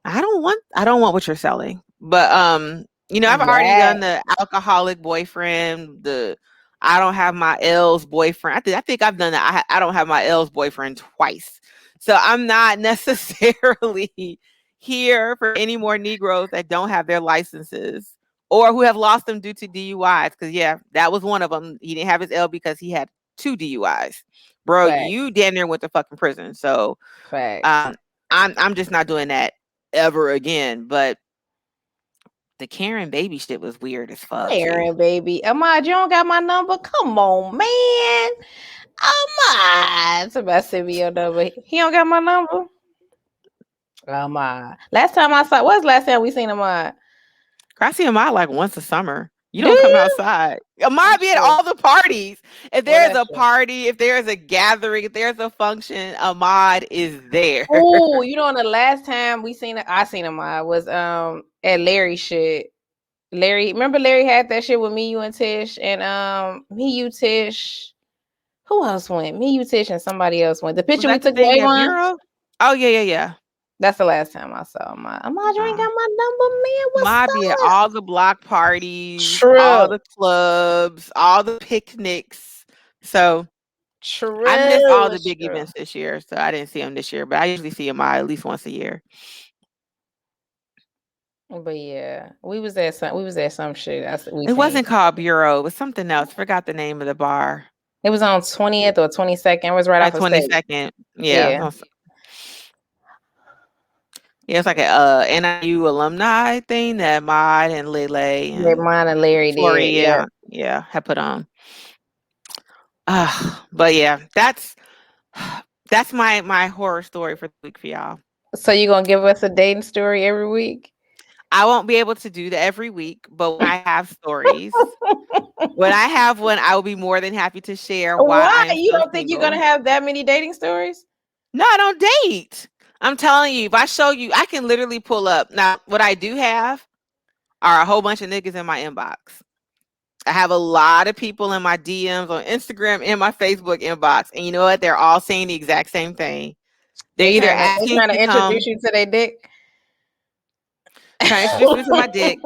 I don't want what you're selling. But I've already Right. done the alcoholic boyfriend, the I don't have my L's boyfriend. I think I've done that. I don't have my L's boyfriend twice. So I'm not necessarily here for any more Negroes that don't have their licenses or who have lost them due to DUIs. Because yeah, that was one of them. He didn't have his L because he had 2 DUIs. Bro, Facts. you damn near went to fucking prison. So Facts. um, I'm just not doing that ever again. But the Karen baby shit was weird as fuck too. Karen, baby. Ahmad, you don't got my number? Come on, man. Ahmad. Somebody send me your number. He don't got my number? Ahmad. Last time I saw, what's the last time we seen Ahmad? I see Amai like once a summer. You Do don't come you? outside. I'm Amai be at sure. all the parties. If Oh, there's that's a true. party, if there's a gathering, if there's a function, Ahmad is there. Oh, the last time I seen Ahmad was at Larry shit. Larry, remember Larry had that shit with me, you, and Tish, and me, you, Tish. Who else went? Me, you, Tish, and somebody else went. The Was picture we that the took with thing at Avon. Bureau? Oh yeah, yeah, yeah. That's the last time I saw him. You ain't Uh, got my number, man. What's Amai be at up? all the block parties, all True. the clubs, all the picnics. So I missed all True. the It's big true. events this year, so I didn't see him this year. But I usually see Amai at least once a year. But yeah, we was at some shit. We It seen. wasn't called Bureau. It was something else. Forgot the name of the bar. It was on 20th or 22nd. It was right At off of State. 22nd. Yeah. Yeah. Yeah, it's like a NIU alumni thing that Maud and Lele Yeah, and mine and Larry did. Tori, Yeah. yeah, had put on. But yeah, that's my horror story for the week for y'all. So you gonna give us a dating story every week? I won't be able to do that every week, but when I have stories, when I have one, I will be more than happy to share why Why? I am You so don't think you're gonna single. have that many dating stories? No, I don't date. I'm telling you, if I show you, I can literally pull up. Now, what I do have are a whole bunch of niggas in my inbox. I have a lot of people in my DMs on Instagram and my Facebook inbox. And you know what? They're all saying the exact same thing. They're They either trying to they asking if trying to you introduce come, you to their dick. trying to introduce me to my dick.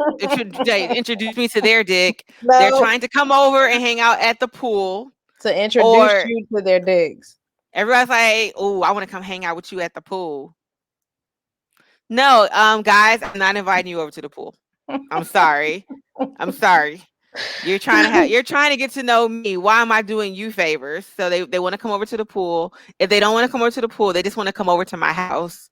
They introduce me to their dick. They're No, trying to come over and hang out at the pool. to introduce Or you to their dicks. everybody's like, oh, I want to come hang out with you at the pool. No, guys, I'm not inviting you over to the pool. I'm sorry. I'm sorry. You're trying to get to know me. Why am I doing you favors? So they want to come over to the pool. If they don't want to come over to the pool, they just want to come over to my house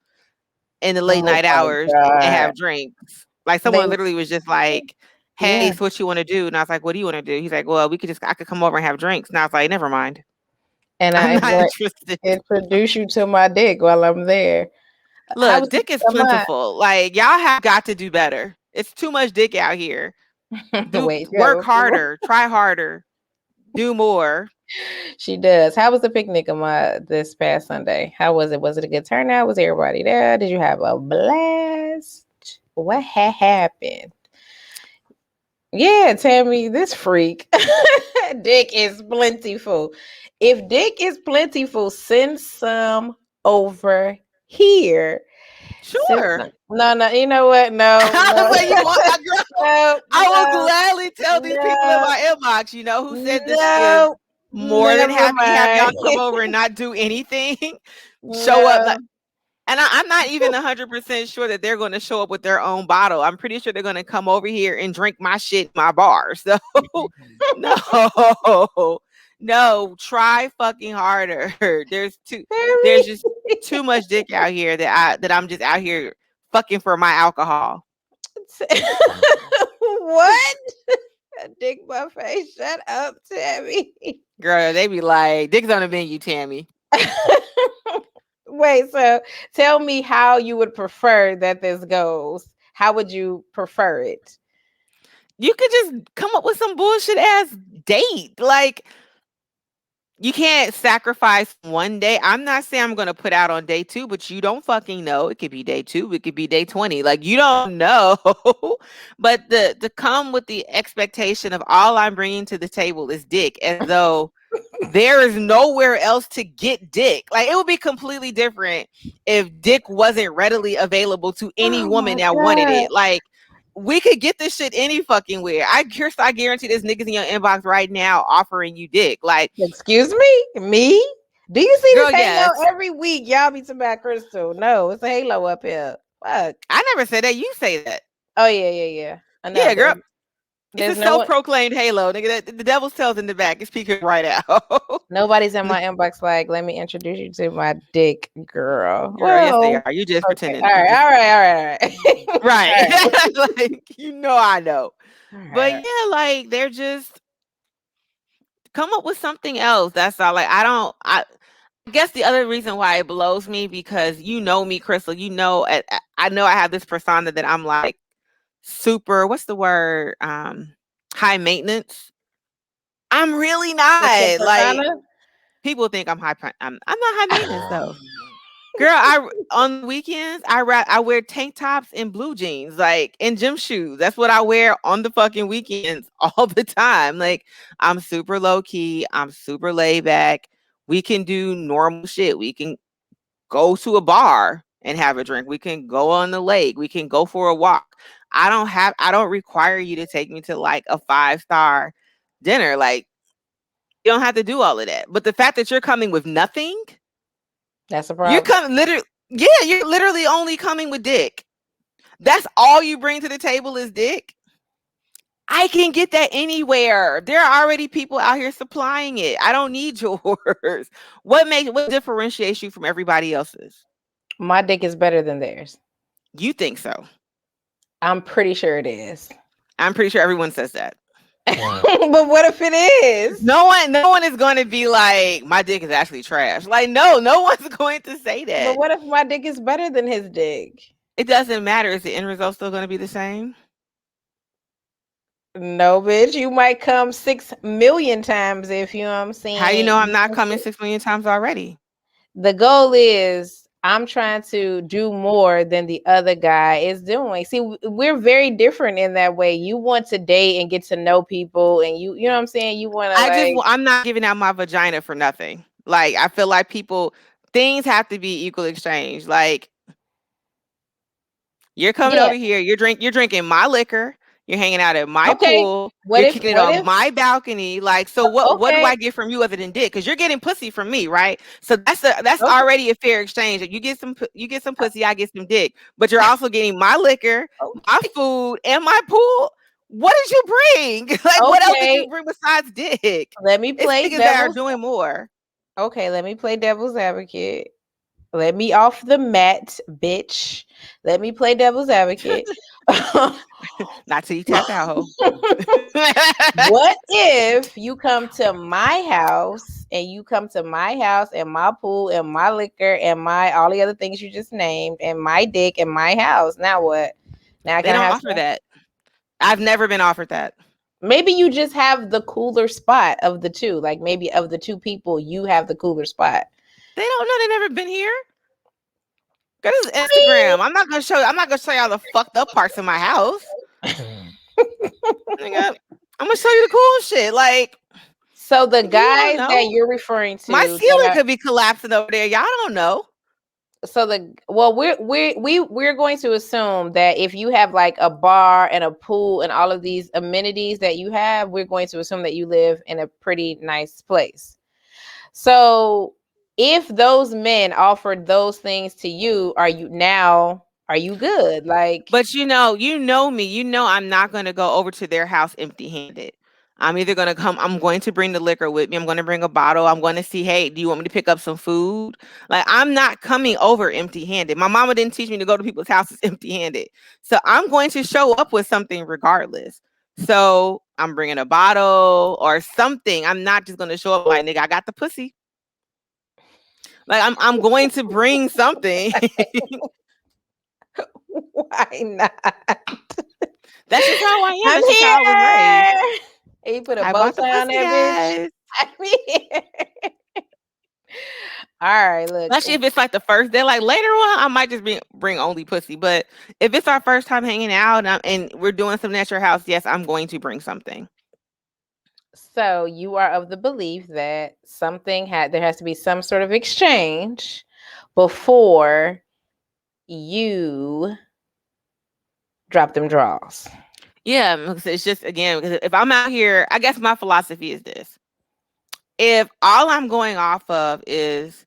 in the late Oh night my hours and god. have drinks. Like They someone literally was just like, "Hey, yeah. so what you want to do?" And I was like, "What do you want to do?" He's like, "Well, I could come over and have drinks." And I was like, "Never mind. And I'm I not want interested." to introduce you to my dick while I'm there. I Look, was dick is am plentiful. Like y'all have got to do better. It's too much dick out here. I Do wait, you have work a few more. harder, try harder, do more. She does. How was the picnic on this past Sunday? How was it? Was it a good turnout? Was everybody there? Did you have a blast? What happened? Yeah, Tammy, this freak. Dick is plentiful. If dick is plentiful, send some over here. Send Sure. some. No, you know what? No, I was no, like, you want girl? no, I will no, gladly tell these people in no, my inbox, you know, who said that she is no. more than Never happy to have y'all mind. come over and not do anything. Show up like, No. and I'm not even 100% sure that they're going to show up with their own bottle. I'm pretty sure they're going to come over here and drink my shit in my bar. So no, no, try fucking harder. There's just too much dick out here that I'm just out here fucking for my alcohol. What? A dick buffet. Shut up, Tammy. Girl, they be like, dick's on the menu, Tammy. Wait, so tell me how you would prefer that this goes. How would you prefer it? You could just come up with some bullshit ass date. Like, you can't sacrifice one day. I'm not saying I'm going to put out on day 2, but you don't fucking know. It could be day 2. It could be day 20. Like, you don't know. But to come with the expectation of all I'm bringing to the table is dick, as though there is nowhere else to get dick. Like, it would be completely different if dick wasn't readily available to any Oh woman my that wanted God. it. Like, we could get this shit any fucking where. I guarantee there's niggas in your inbox right now offering you dick. Like, Excuse me? Me? Do you see girl, this halo yes. every week? Y'all be talking about Crystal. No, it's a halo up here. Fuck. I never said that. You say that. Oh, yeah. I know. Yeah, girl. It's a There's no one. self-proclaimed halo, nigga. The devil's tail's in the back. It's peeking right out. Nobody's in my inbox like, let me introduce you to my dick girl. Girl, yes, they Well, are. You just okay. pretending. All You right. just All right. right. Like, you know I know. All But right. yeah, like, they're just come up with something else. That's all. Like, I guess the other reason why it blows me, because you know me, Crystal. You know, I know I have this persona that I'm like super. What's the word? High maintenance. I'm really What's your not. Like, persona? people think I'm not high maintenance though. Girl, I on the weekends I wear tank tops and blue jeans, like, and gym shoes. That's what I wear on the fucking weekends all the time. Like, I'm super low key. I'm super laid back. We can do normal shit. We can go to a bar and have a drink. We can go on the lake. We can go for a walk. I don't require you to take me to like a 5-star dinner. Like, you don't have to do all of that. But the fact that you're coming with nothing, That's a you're problem. coming literally, yeah, you're literally only coming with dick. That's all you bring to the table is dick. I can get that anywhere. There are already people out here supplying it. I don't need yours. What differentiates you from everybody else's? My dick is better than theirs. You think so? I'm pretty sure it is. I'm pretty sure everyone says that. But what if it is? No one is going to be like, my dick is actually trash. Like, no one's going to say that. But what if my dick is better than his dick? It doesn't matter. Is the end result still going to be the same? No, bitch. You might come 6 million times if you know what I'm saying. How you know I'm not coming 6 million times already? The goal is I'm trying to do more than the other guy is doing. See, we're very different in that way. You want to date and get to know people, and you know what I'm saying? You want to I'm not giving out my vagina for nothing. Like, I feel like things have to be equal exchange. Like, you're coming yeah. over here, you're drinking my liquor, you're hanging out at my Okay. pool, What you're if kicking it on my balcony. Like, so what do okay. I get from you other than dick? Because you're getting pussy from me, right? So that's Okay. already a fair exchange. You get some pussy, I get some dick. But you're also getting my liquor, my food, and my pool. What did you bring? Like, what else did you bring besides dick? Let me play niggas that are doing more. Okay, let me play devil's advocate. Let me off the mat, bitch. Let me play devil's advocate. Not till you tap out, ho. What if you come to my house and my pool and my liquor and my all the other things you just named and my dick and my house? Now what? Now They don't offer that. I've never been offered that. Maybe you just have the cooler spot of the two. Like maybe of the two people, you have the cooler spot. They don't know. They never been here. Go to I mean, Instagram. I'm not gonna show. I'm not gonna show y'all the fucked up parts of my house. Nigga, I'm gonna show you the cool shit. Like so the you don't guys that know. you're referring My to that ceiling are could be collapsing over there. Y'all don't know. so the well we're going to assume that if you have like a bar and a pool and all of these amenities that you have, we're going to assume that you live in a pretty nice place. So if those men offered those things to you, are you good? Like, But you know me. You know I'm not gonna go over to their house empty-handed. I'm either gonna come. I'm going to bring the liquor with me. I'm going to bring a bottle. I'm going to see. Hey, do you want me to pick up some food? Like I'm not coming over empty-handed. My mama didn't teach me to go to people's houses empty-handed. So I'm going to show up with something regardless. So I'm bringing a bottle or something. I'm not just gonna show up like nigga. I got the pussy. Like I'm going to bring something. why not? That's just how I am. I'm That's just how I was raised. here. And you put a I bow bought the tie on pussy, that bitch. guys. I'm here. All right, look. Especially if it's like the first day. Like later on, I might just bring only pussy. But if it's our first time hanging out and we're doing something at your house, yes, I'm going to bring something. So you are of the belief that there has to be some sort of exchange before you drop them draws. Yeah, because it's just again, because if I'm out here, I guess my philosophy is this. If all I'm going off of is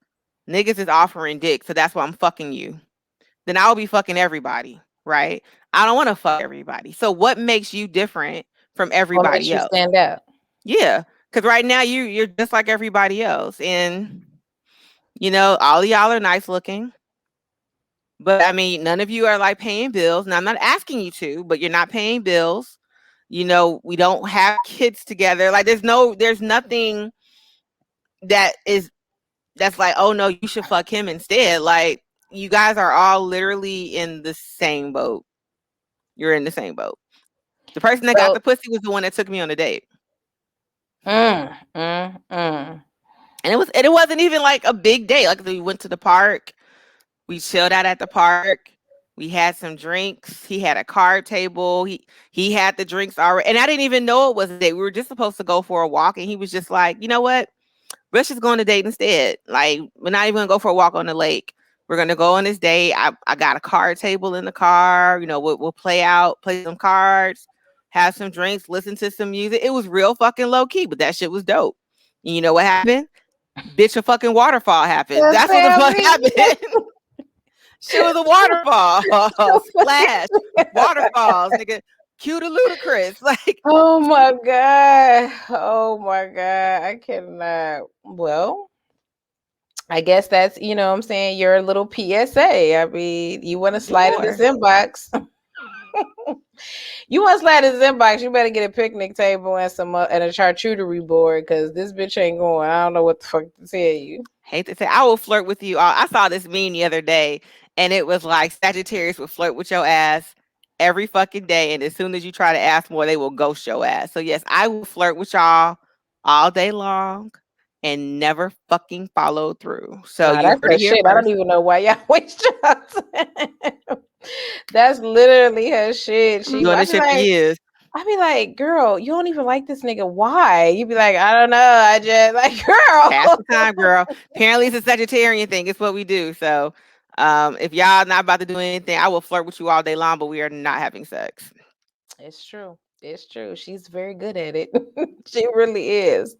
niggas is offering dick, so that's why I'm fucking you, then I'll be fucking everybody, right? I don't want to fuck everybody. So what makes you different from What makes everybody you else? stand out? Yeah, because right now you're just like everybody else, and you know all of y'all are nice looking, but I mean none of you are like paying bills. And I'm not asking you to, but you're not paying bills. You know we don't have kids together. Like there's nothing that is that's like oh no you should fuck him instead. Like you guys are all literally in the same boat. You're in the same boat. The person that got So, the pussy was the one that took me on a date. mm, mm, mm. And it wasn't even like a big date. Like we went to the park, we chilled out at the park, we had some drinks. He had a card table. He had the drinks already, and I didn't even know it was a date. We were just supposed to go for a walk, and he was just like, you know what? Let's just go on a date instead. Like we're not even gonna go for a walk on the lake. We're gonna go on this date. I got a card table in the car. You know, we'll play some cards, have some drinks, listen to some music. It was real fucking low key, but that shit was dope. And you know what happened? Bitch, a fucking waterfall happened. Just That's what the tell fuck me. happened. Shit was a waterfall. Splash. Waterfalls, nigga. Cute and ludicrous. Like, Oh my god. Oh my god. I cannot. Well, I guess that's, what I'm saying, your little PSA. I mean, you want to slide in this sure. inbox. You want to slide in this inbox, you better get a picnic table and and a charcuterie board, because this bitch ain't going. I don't know what the fuck to tell you. Hate to say, I will flirt with you. I saw this meme the other day, and it was like Sagittarius will flirt with your ass every fucking day, and as soon as you try to ask more, they will ghost your ass. So yes, I will flirt with y'all all day long and never fucking follow through. So Nah, you that's heard her it here shit. I don't first. even know why y'all waste your time. That's literally her shit. I'm doing this shit for years. I be like, girl, you don't even like this nigga. Why? You be like, I don't know. I just like, Pass girl. the time, girl. Apparently, it's a Sagittarian thing. It's what we do. So, if y'all not about to do anything, I will flirt with you all day long, but we are not having sex. It's true. It's true. She's very good at it. She really is.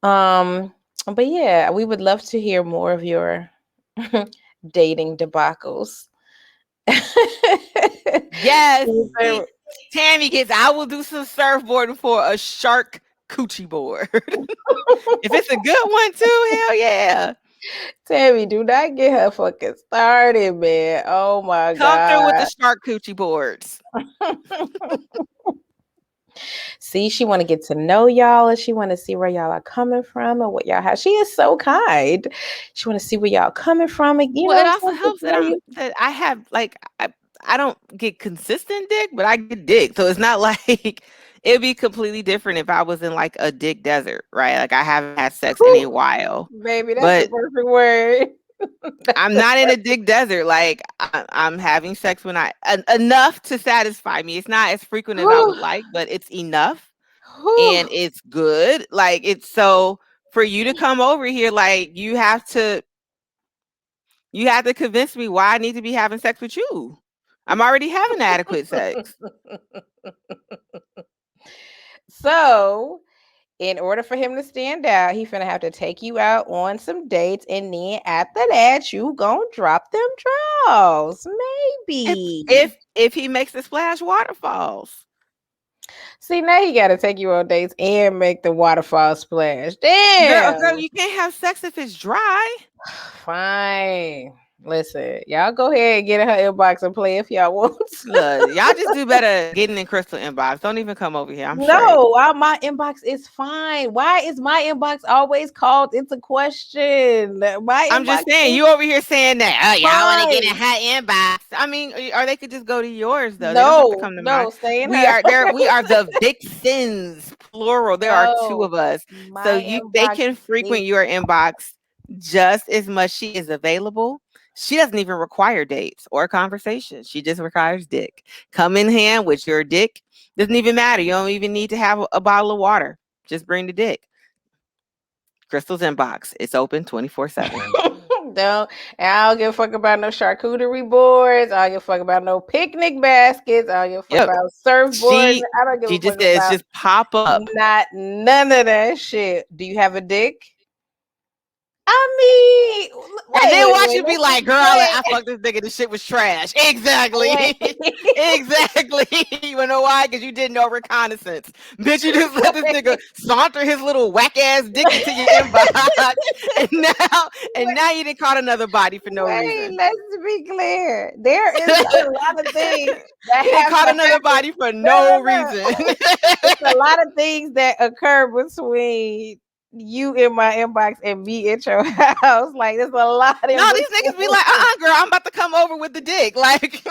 But yeah, we would love to hear more of your dating debacles. Yes, Tammy gets. I will do some surfboarding for a shark coochie board. If it's a good one too, hell yeah. Tammy, do not get her fucking started, man. Oh my Come through with the god. shark coochie boards. See, she want to get to know y'all, and she want to see where y'all are coming from and what y'all have. She is so kind. She want to see where y'all coming from, and Well, it also helps that I have like I don't get consistent dick, but I get dick. So it's not like it'd be completely different if I was in like a dick desert, right? Like I haven't had sex in a Whew, while. baby, that's the But perfect word. That's I'm the not in a dick desert. Like I'm having sex when enough to satisfy me. It's not as frequent as I whew, would like, but it's enough whew. and it's good. Like it's so for you to come over here, like you have to convince me why I need to be having sex with you. I'm already having adequate sex. So, in order for him to stand out, he finna have to take you out on some dates, and then after that, you gonna drop them draws, If maybe. if he makes the splash waterfalls. See, now he gotta take you on dates and make the waterfall splash. Girl, Damn. you can't have sex if it's dry. Fine. Listen, y'all go ahead and get in her inbox and play if y'all want. Look, y'all just do better getting in Crystal inbox. Don't even come over here. I'm straight. No, my inbox is fine. Why is my inbox always called into question? My I'm inbox just saying, is you over here saying that, oh, y'all want to get in fine. her inbox. I mean, or they could just go to yours though. They don't have to No, come to mine. no, stay in We her. are there. We are the Vixens, plural. There are two No, of us, so my they inbox can is frequent your inbox just as much. She is available. She doesn't even require dates or conversations. She just requires dick. Come in hand with your dick. Doesn't even matter. You don't even need to have a bottle of water. Just bring the dick. Crystal's inbox. It's open 24/7. don't. I don't give a fuck about no charcuterie boards. I don't give a fuck about no picnic baskets. I don't give a fuck Yep. about surfboards. She I don't give she a fuck just says about just pop up. not none of that shit. Do you have a dick? I mean, And then watch wait, you be like, girl, I fucked this nigga, this shit was trash. Exactly. wait. Exactly. You know why? Because you did no reconnaissance. Bitch, you just let this nigga saunter his little whack ass dick into your inbox. And now you didn't caught another body for no Wait, reason. let's be clear. There is a lot of things that You didn't have caught to another happen. body for No, no no, reason. no. It's a lot of things that occur between you in my inbox and me at your house. Like there's a lot in No, these niggas be like, between. girl, I'm about to come over with the dick. Like,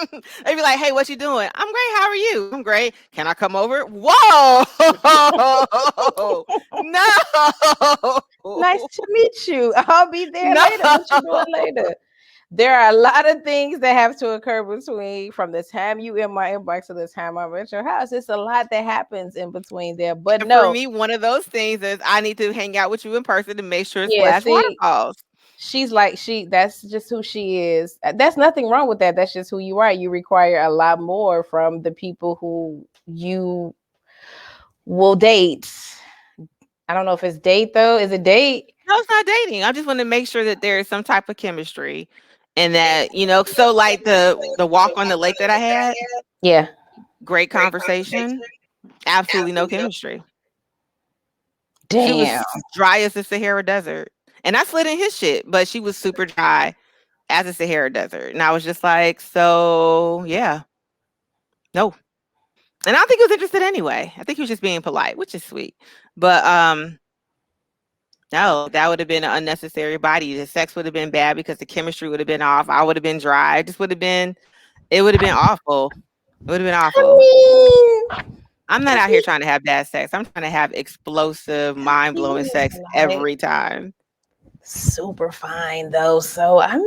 they be like, hey, what you doing? I'm great. How are you? I'm great. Can I come over? Whoa. No. Nice to meet you. I'll be there No. later. What you doing later? There are a lot of things that have to occur between from the time you in my inbox to the time I'm at your house. It's a lot that happens in between there. But And for no, me, one of those things is I need to hang out with you in person to make sure yeah, Splash see, waterfalls. she's like that's just who she is. That's nothing wrong with that. That's just who you are. You require a lot more from the people who you will date. I don't know if it's date though. Is it date? No, it's not dating. I just want to make sure that there is some type of chemistry and that, so like the walk on the lake that I had, Yeah. great conversation, absolutely no chemistry. She Damn. was dry as the Sahara Desert. And I slid in his shit, but she was super dry as the Sahara Desert. And I was just like, so yeah, no. And I don't think he was interested anyway. I think he was just being polite, which is sweet. But no, that would have been an unnecessary body. The sex would have been bad because the chemistry would have been off. I would have been dry. It would have been awful. It would have been awful. I I'm not I out here trying to have bad sex. I'm trying to have explosive, mind blowing mean, sex like, every time. super fine though. So I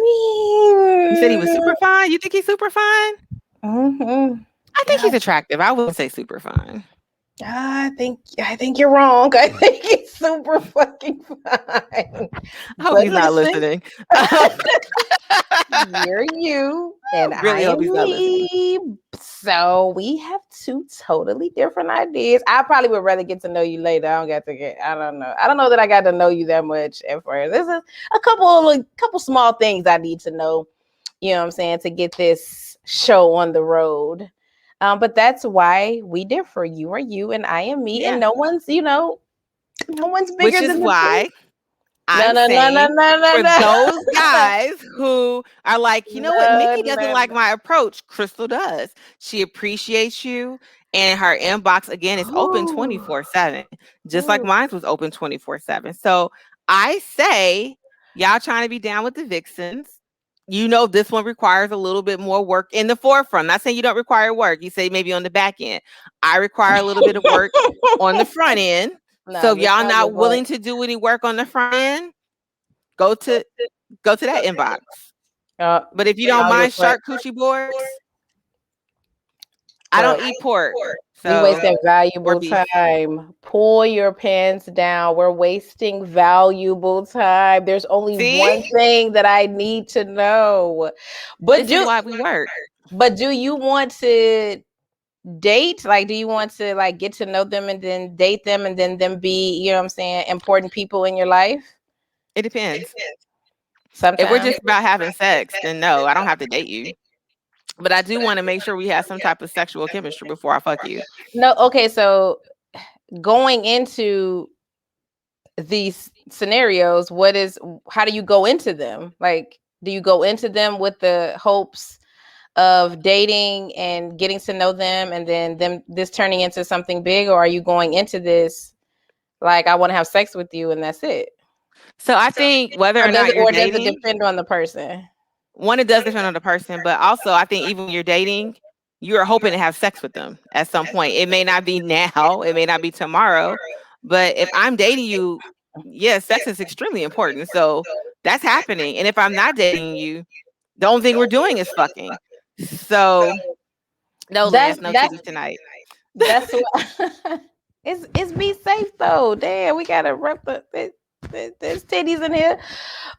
You said he was mean, super fine. You think he's super fine? mm-hmm. I think he's attractive. I wouldn't say super fine. I think you're wrong. I think it's super fucking fine. I hope But he's not listen, listening. you're you and I Really hope am he's not listening. me. So we have two totally different ideas. I probably would rather get to know you later. I don't got to get. I don't know. I don't know that I got to know you that much at first. This is a couple small things I need to know. You know what I'm saying, to get this show on the road. But that's why we differ. You are you, and I am me, and Yeah. no one's no one's Which bigger is than the two. why No, I'm no, no, no, saying no, no, for those no. guys who are like, you know what, No, Nikki doesn't no, like my approach, Crystal does. She appreciates you, and her inbox again is open no. 24/7, just like Ooh. mine was open 24/7. So I say, y'all trying to be down with the Vixens, you know this one requires a little bit more work in the forefront. Not saying you don't require work. You say maybe on the back end. I require a little bit of work on the front end. So Nah, if this y'all not the not work. willing to do any work on the front end, go to that inbox. But if you don't All your mind shark coochie boards, I don't look, eat pork. we So wasting or valuable beef. time. Pull your pants down. We're wasting valuable time. There's only See? one thing that I need to know. But This is why we work. do you want to date? Like, do you want to like get to know them and then date them and then them be, you know what I'm saying, important people in your life? It depends. If we're Sometimes. just about having sex, then no, I don't have to date you. But I do want to make sure we have some type of sexual chemistry before I fuck you. No, okay, so going into these scenarios, how do you go into them? Like, do you go into them with the hopes of dating and getting to know them and then them this turning into something big, or are you going into this like I want to have sex with you and that's it? So I think whether or not you're Does it dating, depend on the person? one, it does depend on the person, but also I think even when you're dating, you're hoping to have sex with them at some point. It may not be now, it may not be tomorrow, but if I'm dating you, yeah, sex is extremely important. So that's happening. And if I'm not dating you, the only thing we're doing is fucking. So no, That's Lance, no titties tonight. that's what it's be safe though. Damn, we gotta rep there's titties in here.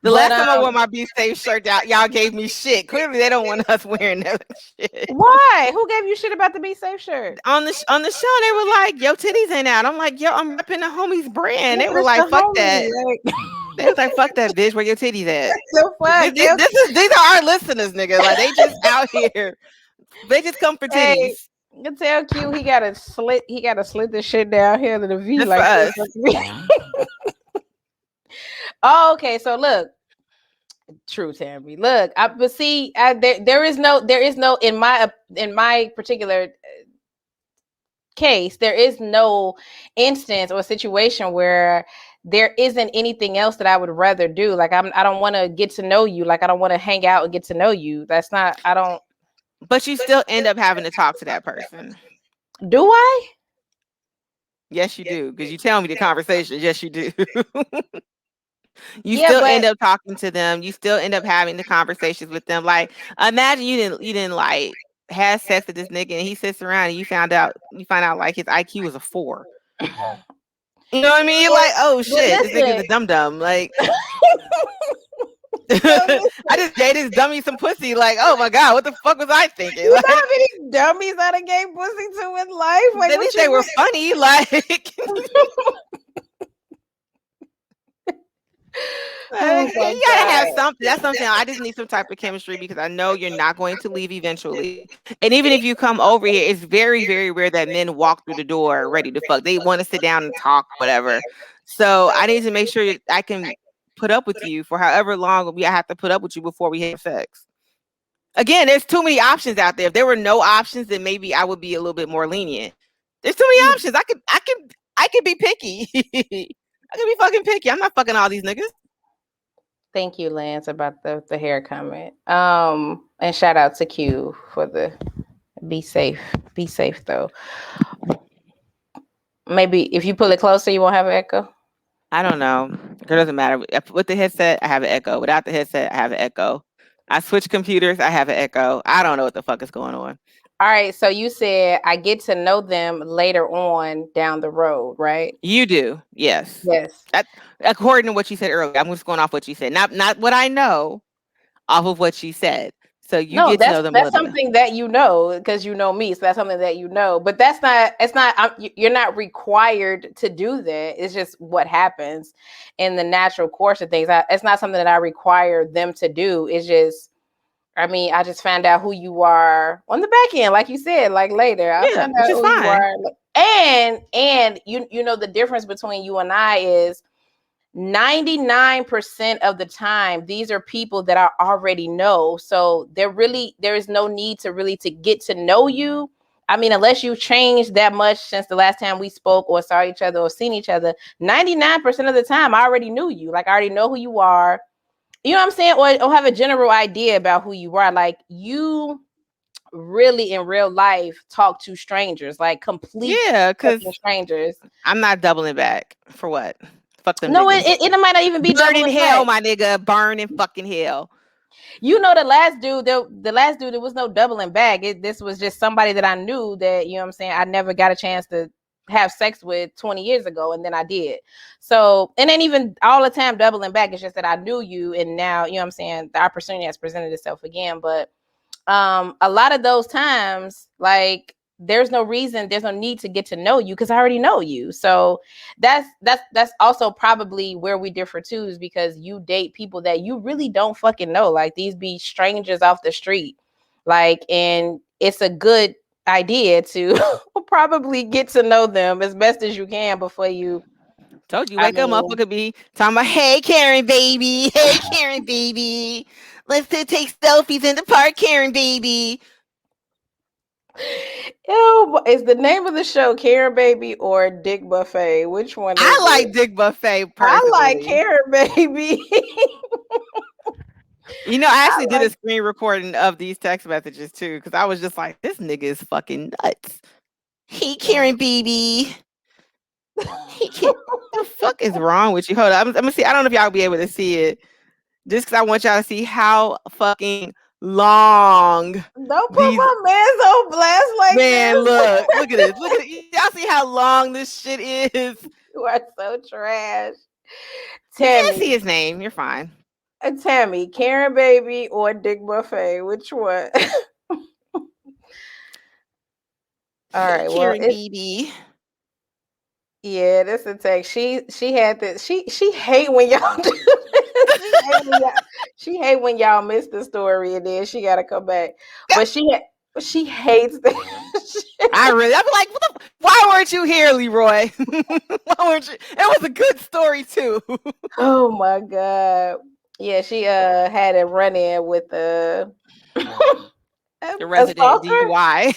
The But last time I wore my Be Safe shirt out, y'all gave me shit. Clearly, they don't want us wearing that shit. why? Who gave you shit about the Be Safe shirt? On the show, they were like, "Yo, titties ain't out." I'm like, "Yo, I'm repping the homies brand." Yeah, They were it's the like, "Fuck that." homie. Like, They was like, "Fuck that, bitch. Where your titties at?" the fuck? These are our listeners, nigga. Like they just out here. They just come for Hey, titties. you can tell Q he got to slit. He got to slit this shit down here to the V Just for like us. this. Oh, okay. So look, true, Tammy. Look, but see, there is no in my particular case, there is no instance or situation where there isn't anything else that I would rather do. Like I don't want to get to know you. Like I don't want to hang out and get to know you. That's not. I don't. But you still end up having to talk to that person. Do I? Yes, you do. Because you tell me the conversation. Yes, you do. You Yeah, still but end up talking to them. You still end up having the conversations with them. Like, imagine you didn't like have sex with this nigga and he sits around and you find out like his IQ was a 4. You know what I mean? You're like, oh but shit, this nigga's listen. a dum dum. Like So I just gave this dummy some pussy. Like, oh my god, what the fuck was I thinking? you know how Like, many dummies I done gave pussy to in life? Like, at what least they you were funny. Like, Oh my you gotta have God. something. That's something I just need some type of chemistry because I know you're not going to leave eventually. And even if you come over here, it's very, very rare that men walk through the door ready to fuck. They want to sit down and talk, whatever. So I need to make sure that I can put up with you for however long I have to put up with you before we have sex. Again, there's too many options out there. If there were no options, then maybe I would be a little bit more lenient. There's too many options. I could be picky. I could be fucking picky. I'm not fucking all these niggas. Thank you, Lance, about the hair comment. And shout out to Q for the be safe. Be safe though. Maybe if you pull it closer, you won't have an echo. I don't know. It doesn't matter. With the headset, I have an echo. Without the headset, I have an echo. I switch computers, I have an echo. I don't know what the fuck is going on. All right. So you said I get to know them later on down the road, right? You do, yes. Yes. According to what you said earlier, I'm just going off what you said, not what I know, off of what she said. So you No, get to know them a that's little bit. something that you know because you know me. So that's something that you know. But that's not. It's not. You're not required to do that. It's just what happens in the natural course of things. It's not something that I require them to do. It's just. I mean, I just found out who you are on the back end, like you said. Like later, I Yeah, found which out is who you fine. are, and you know the difference between you and I is 99% of the time these are people that I already know, so there is no need to really to get to know you. I mean, unless you've changed that much since the last time we spoke or saw each other or seen each other, 99% of the time I already knew you. Like I already know who you are. you know what I'm saying, or have a general idea about who you are. Like you really in real life talk to strangers, like complete Yeah, fucking because strangers. I'm not doubling back for what? Fuck them No, niggas. it might not even be Burn in doubling hell, back. my nigga. Burn in fucking hell. You know, the last dude, there was no doubling back. This was just somebody that I knew that, you know what I'm saying, I never got a chance to have sex with 20 years ago, and then I did. So, and then even all the time doubling back, it's just that I knew you, and now, you know what I'm saying, the opportunity has presented itself again. But a lot of those times, like, there's no need to get to know you because I already know you. So that's also probably where we differ too, is because you date people that you really don't fucking know. Like, these be strangers off the street, like, and it's a good idea to probably get to know them as best as you can before you, Told you, I wake up, mean, motherfucker, be talking about, hey, Karen, baby. Hey, Karen, baby. Let's take selfies in the park, Karen, baby. ew, is the name of the show Karen Baby or Dick Buffet? Which one is I like it? Dick Buffet I like personally. Karen Baby. You know, I I actually did a like. screen recording of these text messages too, because I was just like, this nigga is fucking nuts. Hey, Karen, baby. Hey, Karen. The fuck is wrong with you? Hold on. I'm gonna see. I don't know if y'all will be able to see it. Just because I want y'all to see how fucking long Don't put these, my man's on blast like man, this. look at this. Look at it. Y'all see how long this shit is? You are so trash. You can't see Tammy, his name. You're fine. Tammy, Karen Baby or Dick Buffet? Which one? All Hey, right. Well, Karen, it baby. yeah, this a text. She had this. She hate when y'all do this. She hate when y'all miss the story and then she gotta come back. But she hates this. I'd be like, why weren't you here, Leroy? Why weren't you? It was a good story too. Oh my god. Yeah, she had a run in with The a resident stalker. DUI,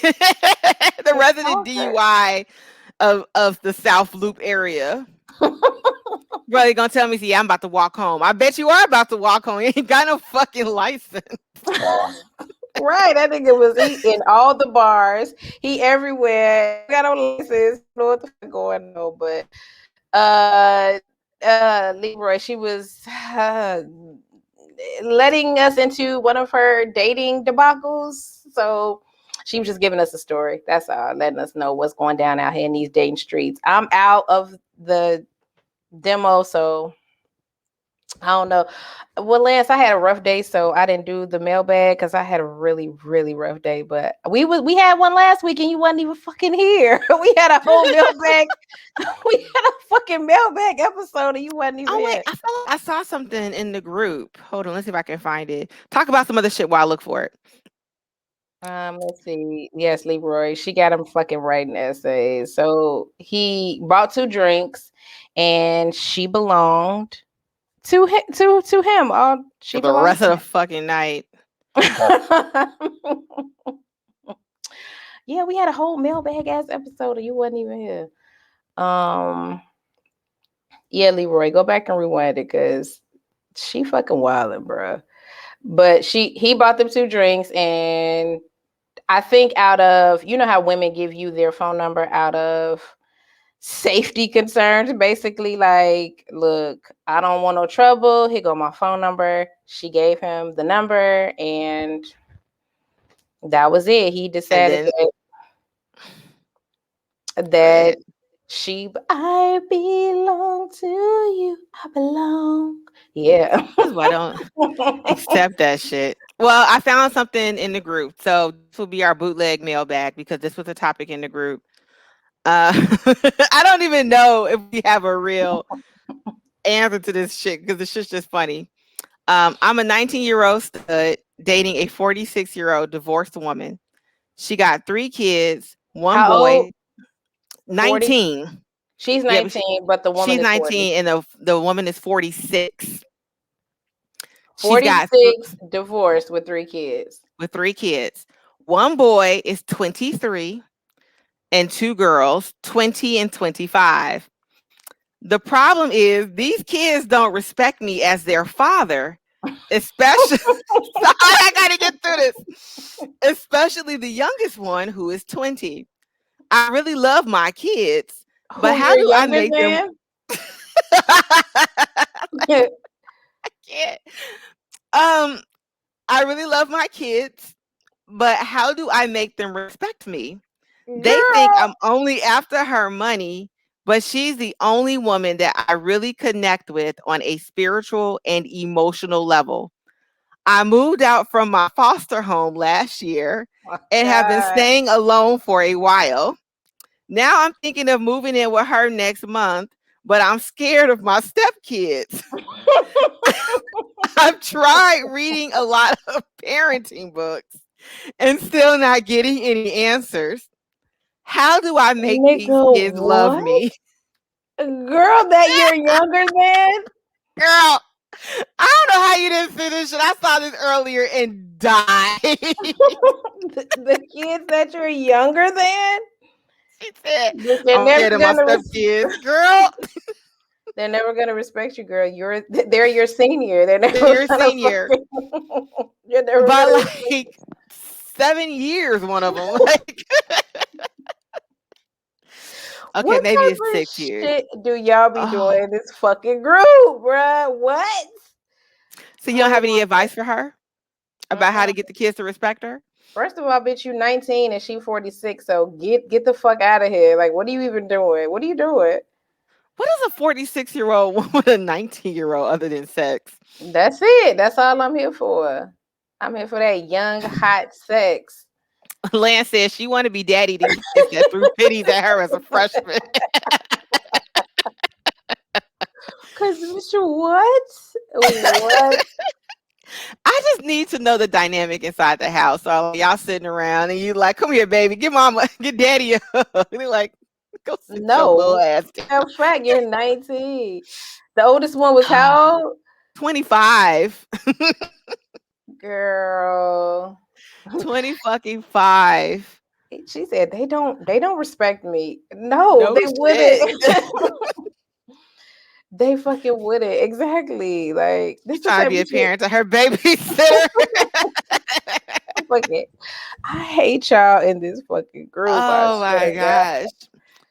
the A resident stalker. DUI of the South Loop area. Bro, you gonna tell me, see, I'm about to walk home. I bet you are about to walk home. You ain't got no fucking license. Right, that nigga was in all the bars. He everywhere. Got no license. Know what the fuck going on, but Leroy, she was letting us into one of her dating debacles. So she was just giving us a story. That's all, letting us know what's going down out here in these dating streets. I'm out of the demo, so I don't know. Well, Lance, I had a rough day, so I didn't do the mailbag because I had a really, really rough day. But we had one last week and you wasn't even fucking here. We had a whole mailbag. We had a fucking mailbag episode and you wasn't even Oh wait, here. I feel like I saw something in the group. Hold on, let's see if I can find it. Talk about some other shit while I look for it. Let's see. Yes, Leroy. She got him fucking writing essays. So he bought 2 drinks, and she belonged to him. All For she the belonged rest of to the fucking night. him. Yeah, we had a whole mailbag ass episode, and you wasn't even here. Um, yeah, Leroy, go back and rewind it because she fucking wildin', bro. But he bought them 2 drinks, and I think out of, you know how women give you their phone number out of safety concerns, basically, like, look, I don't want no trouble. Here go my phone number. She gave him the number, and that was it. He And decided then go that ahead. I belong to you. I belong. Yeah. This is why I don't accept that shit. Well, I found something in the group. So this will be our bootleg mailbag because this was a topic in the group. I don't even know if we have a real answer to this shit because this shit's just funny. I'm a 19-year-old stud dating a 46-year-old divorced woman. She got 3 kids, one How boy, old? 40. 19. She's Yeah, 19, but the woman she's is 40. 19 and the woman is 46. She's got 46, divorced with 3 kids. with 3 kids. One boy is 23 and 2 girls, 20 and 25. The problem is these kids don't respect me as their father especially I gotta get through this. Especially the youngest one who is 20. I really love my kids, but Who how you're do I younger make them than? can't. Um, I really love my kids, but how do I make them respect me? They think Girl. I'm only after her money, but she's the only woman that I really connect with on a spiritual and emotional level. I moved out from my foster home last year Oh, and have been God. staying alone for a while. Now I'm thinking of moving in with her next month, but I'm scared of my stepkids. I've tried reading a lot of parenting books and still not getting any answers. How do I make these Nigga, kids love what? me? Girl that you're younger than? Girl, I don't know how you didn't finish it. I saw this earlier and died. The kids that you're younger than? She said, They're I'm never scared of my gonna stepkids. Girl, they're never gonna respect you, girl. They're your senior. They're never you're a gonna senior. you're never By gonna like 7 years, one of them. Like, okay, What maybe type it's of 6 years. shit do y'all be doing Oh, in this fucking group, bruh? What? so you don't Oh have any advice for her my about how to get the kids to respect her? First of all, bitch, you 19 and she 46, so get the fuck out of here. Like, what are you even doing? What are you doing? What is a 46-year-old want with a 19-year-old other than sex? That's it. That's all I'm here for. I'm here for that young, hot sex. Lance says she want to be daddy to kids that threw pennies at her as a freshman. Cause bitch, what? What? I just need to know the dynamic inside the house. So like, y'all sitting around and you like, come here, baby, get mama, get daddy a hug. They're like, go sit your little No. ass down. In fact, you're 19. The oldest one was how old? 25. Girl. 20 fucking 5. She said they don't respect me. No, No they shit. wouldn't. They fucking wouldn't. Exactly. Like She this the trying to type be of a shit. parent to her babysitter. Fuck it. I hate y'all in this fucking group. I Oh swear my to God. gosh.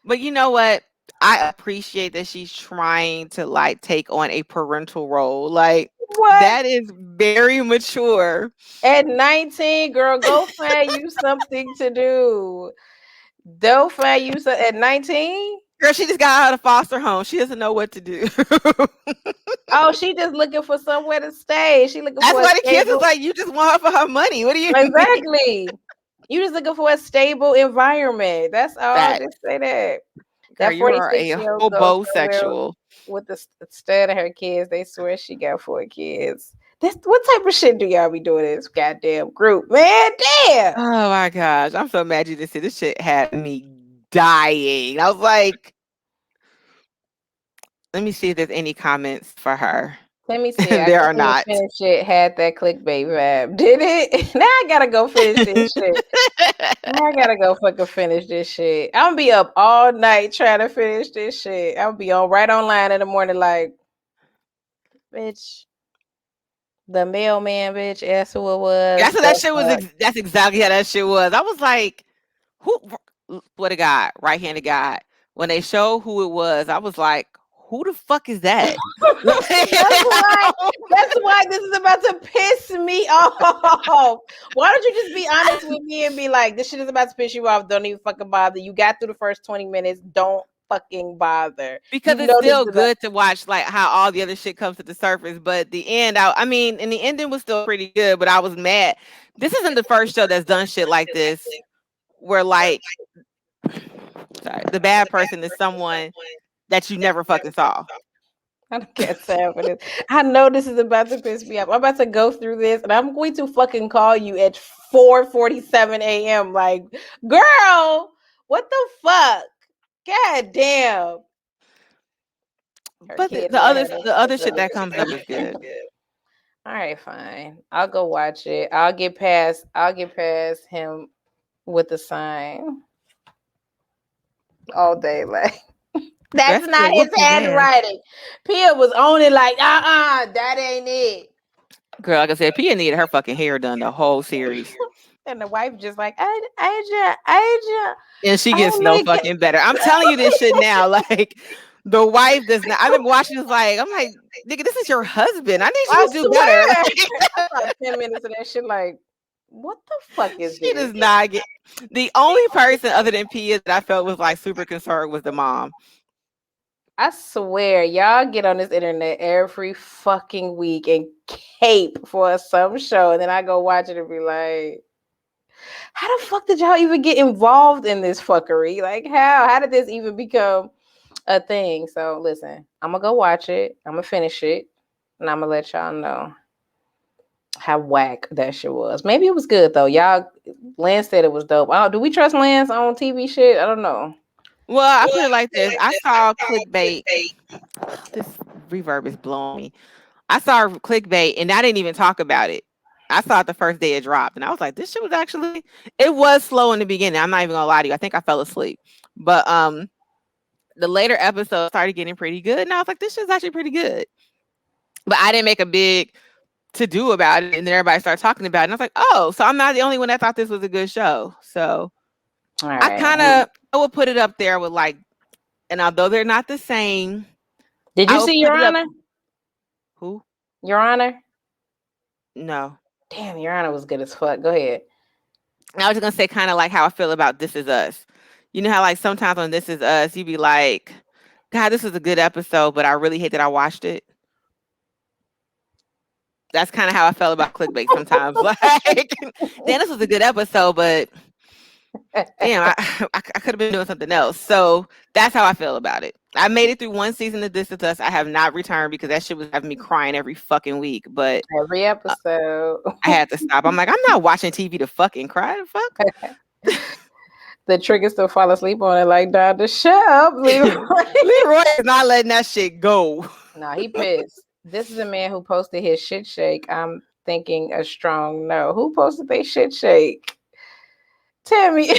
But you know what? I appreciate that she's trying to like take on a parental role. Like What? that is very mature. At 19, girl, go find you something to do. Don't find you so at 19? Girl, she just got out of foster home. She doesn't know what to do. Oh, she just looking for somewhere to stay. She looking That's for a why the kids is stable. like, you just want her for her money. What do you mean? Exactly. You just looking for a stable environment. That's all. That Just say that. girl, That you are a 46-year-old goes somewhere hobosexual. with the stud of her kids. They swear she got 4 kids. This what type of shit do y'all be doing in this goddamn group, man? Damn. Oh my gosh. I'm so mad you didn't see this shit had me dying. I was like, let me see if there's any comments for her. Let me see. And I there guess are when you not. finish it, had that clickbait vibe. Did it? Now I gotta go finish this shit. Now I gotta go fucking finish this shit. I'm gonna be up all night trying to finish this shit. I'm gonna be on right online in the morning, like, bitch, the mailman, bitch, asked who it was. That's what that The shit was. fuck. That's exactly how that shit was. I was like, who? What a God, right handed God. When they show who it was, I was like, who the fuck is that? That's why this is about to piss me off. Why don't you just be honest with me and be like, this shit is about to piss you off. Don't even fucking bother. You got through the first 20 minutes. Don't fucking bother. You Because it's know this still is about. good to watch like how all the other shit comes to the surface. But the end, I mean, and the ending was still pretty good, but I was mad. This isn't the first show that's done shit like this where like sorry, the bad person is someone that you never fucking saw. I don't get time for this. I know this is about to piss me off. I'm about to go through this and I'm going to fucking call you at 4:47 a.m. Like, girl, what the fuck? God damn. Her But the, kids the let other her the other shit that comes up is good. All right, fine. I'll go watch it. I'll get past him with the sign all day. Like that's That's not good. his Whoop his ass. handwriting. Pia was on it like, that ain't it. Girl, like I said, Pia needed her fucking hair done the whole series. And the wife just like, Aja, And she I gets no make fucking better. I'm telling you this shit now. Like, the wife does not. I've been watching this like, I'm like, nigga, this is your husband. I need you I to do better. swear. Like, I saw 10 minutes of that shit like, what the fuck is she this? does not get. The only person other than Pia that I felt was like super concerned was the mom. I swear, y'all get on this internet every fucking week and cape for some show, and then I go watch it and be like, how the fuck did y'all even get involved in this fuckery? Like, how did this even become a thing? So listen, I'm gonna go watch it. I'm gonna finish it, and I'm gonna let y'all know how whack that shit was. Maybe it was good though. Y'all, Lance said it was dope. Oh, do we trust Lance on TV shit? I don't know. Well, I put it like this. I saw clickbait. This reverb is blowing me. I saw clickbait and I didn't even talk about it. I saw it the first day it dropped, and I was like, "This shit was actually." It was slow in the beginning. I'm not even gonna lie to you. I think I fell asleep, but the later episodes started getting pretty good, and I was like, "This shit's actually pretty good." But I didn't make a big to do about it, and then everybody started talking about it, and I was like, "Oh, so I'm not the only one that thought this was a good show." So All I right. kind of I would put it up there with like, and although they're not the same, Did you I would see put Your it up. Honor? Who? Your Honor? No. Damn, Your Honor was good as fuck. Go ahead. I was just gonna say kind of like how I feel about This Is Us. You know how like sometimes on This Is Us, you be like, God, this is a good episode, but I really hate that I watched it. That's kind of how I felt about clickbait sometimes. Like, damn, this was a good episode, but damn, I could have been doing something else. So that's how I feel about it. I made it through one season of This Is Us. I have not returned because that shit was having me crying every fucking week. But Every episode. I had to stop. I'm like, I'm not watching TV to fucking cry. The fuck. The trick is to fall asleep on it like Dr. Shut up, Leroy. Leroy is not letting that shit go. No, he pissed. This is a man who posted his shit shake. I'm thinking a strong no. Who posted their shit shake? Tammy.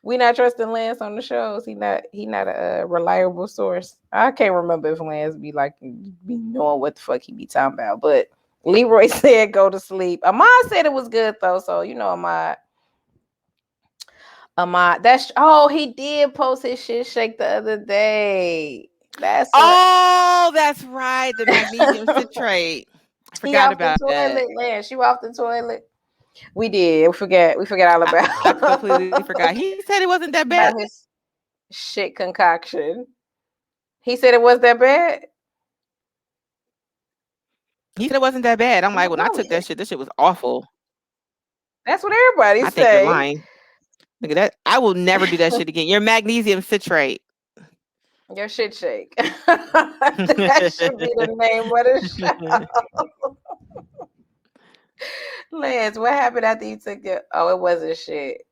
We not trusting Lance on the shows. He not a reliable source. I can't remember if Lance be knowing what the fuck he be talking about. But Leroy said go to sleep. Ahmad said it was good though. So you know Ahmad. He did post his shit shake the other day. That's that's right. The magnesium citrate. I he forgot off the about that. toilet, Lance. You off the toilet. We did. We forget all I about completely forgot. He said it wasn't that bad. about his shit concoction. He said it was that bad. He said it wasn't that bad. I'm like, when I No, took that shit, this shit was awful. that's what everybody I think you're say. lying. Look at that. I will never do that shit again. Your magnesium citrate. Your shit shake. That should be the name of the show. Lance, what happened after you took it? Oh, it wasn't shit.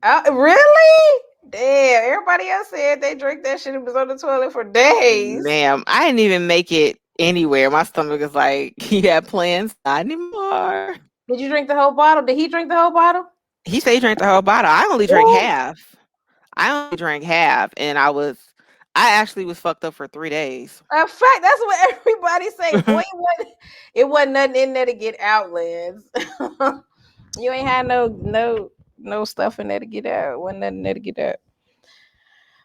Really? Damn. Everybody else said they drank that shit and was on the toilet for days. Ma'am, I didn't even make it anywhere. My stomach is like, he had plans. Not anymore. Did you drink the whole bottle? Did he drink the whole bottle? He said he drank the whole bottle. I only drank half. And I actually was fucked up for 3 days. In fact, that's what everybody say. Boy, it wasn't nothing in there to get out, Lance. You ain't had no stuff in there to get out. Wasn't nothing there to get out.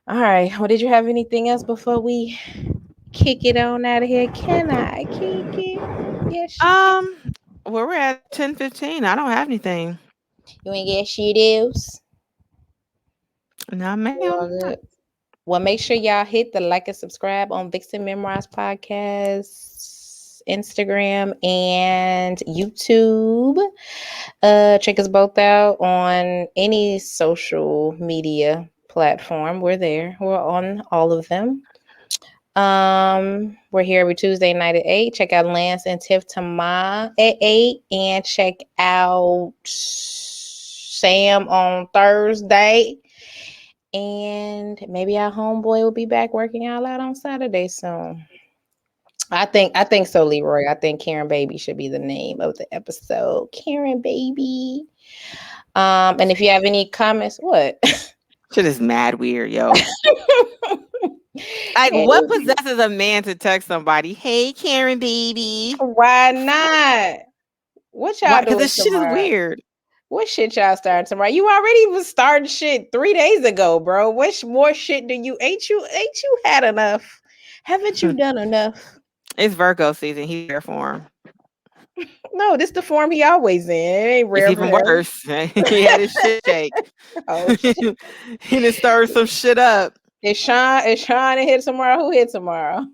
All right. Well, did you have anything else before we kick it on out of here? Can I kick it? Yes. Well, we're at 10:15. I don't have anything. You ain't get shit else? No, ma'am. Well, make sure y'all hit the like and subscribe on Vixen Memoirs podcast, Instagram, and YouTube. Check us both out on any social media platform. We're there. We're on all of them. We're here every Tuesday night at 8. Check out Lance and Tiff Tama at 8. And check out Sam on Thursday. And maybe our homeboy will be back working y'all out on Saturday soon. I think so, Leroy. I think Karen Baby should be the name of the episode. Karen Baby. And if you have any comments, what? Shit is mad weird, yo. Like, what Hey, possesses a man to text somebody, "Hey, Karen, baby"? why not? What Why? y'all Because doing this shit is tomorrow? weird. What shit y'all starting tomorrow? You already was starting shit 3 days ago, bro. What more shit do you ain't you had enough? Haven't you done enough? It's Virgo season. He's there for him. No, this the form he always in. It ain't It's rare for even him. worse. He had his shit shake. Oh shit. He done stirred some shit up. Is Sean in here tomorrow? Who here tomorrow?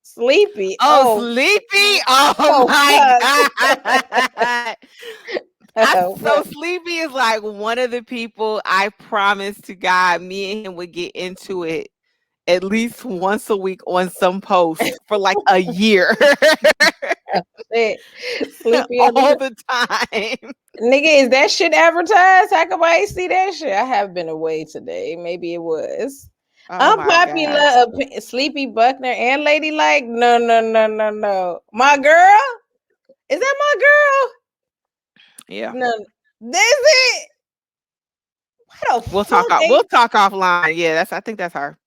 Sleepy. Oh, Oh, sleepy. Oh oh my fuck. god. I so What? sleepy is like one of the people I promise to God, me and him would get into it at least once a week on some post for like a year. Shit. Sleepy on All the the time. nigga. Is that shit advertised? How come I ain't see that shit? I have been away today. Maybe it was. Oh my Unpopular god. Sleepy Buckner and Ladylike. No, no, no, no, no. My girl? Is that my girl? Yeah. No. This it? What the We'll talk fuck we'll ain't talk offline. Yeah, I think that's her.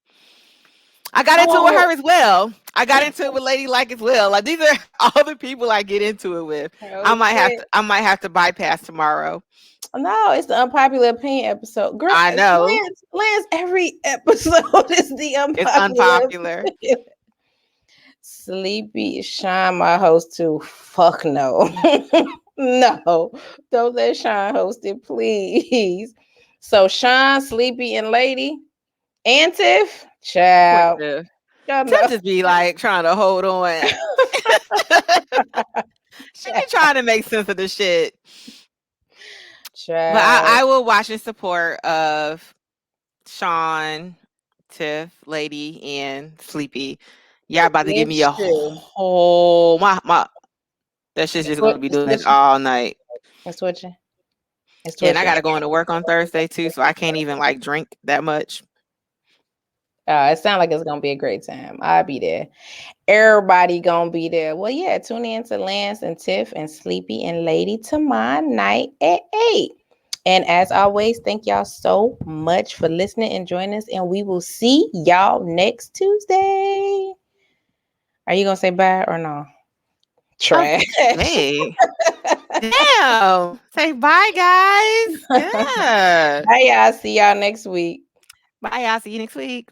I got into it with oh her as well. I got into it with Lady Like as well. Like these are all the people I get into it with. oh shit. I might have to bypass tomorrow. No, it's the unpopular opinion episode. Girl, I know. Lance, every episode is the It's unpopular unpopular. opinion. Sleepy Sean, my host too. Fuck no. No. Don't let Sean host it, please. So Sean, Sleepy, and Lady, and Tiff, Poor child. Tiff. Y'all Tiff know. just be like trying to hold on. She be trying to make sense of the shit. But Child. I will watch in support of Sean, Tiff, Lady, and Sleepy. Y'all about to give me Bitch a too. whole my that shit's just gonna be It's doing this twitching. all night. It's twitching. It's Yeah, and I twitching. gotta go into work on Thursday too, so I can't even like drink that much. It sounds like it's gonna be a great time. I'll be there. Everybody gonna be there. Well, yeah, tune in to Lance and Tiff and Sleepy and Lady tomorrow night at 8. And as always, thank y'all so much for listening and joining us. And we will see y'all next Tuesday. Are you gonna say bye or no? Trash. Okay. Damn. Say bye, guys. Yeah. Bye, y'all. See y'all next week. Bye, y'all. See you next week.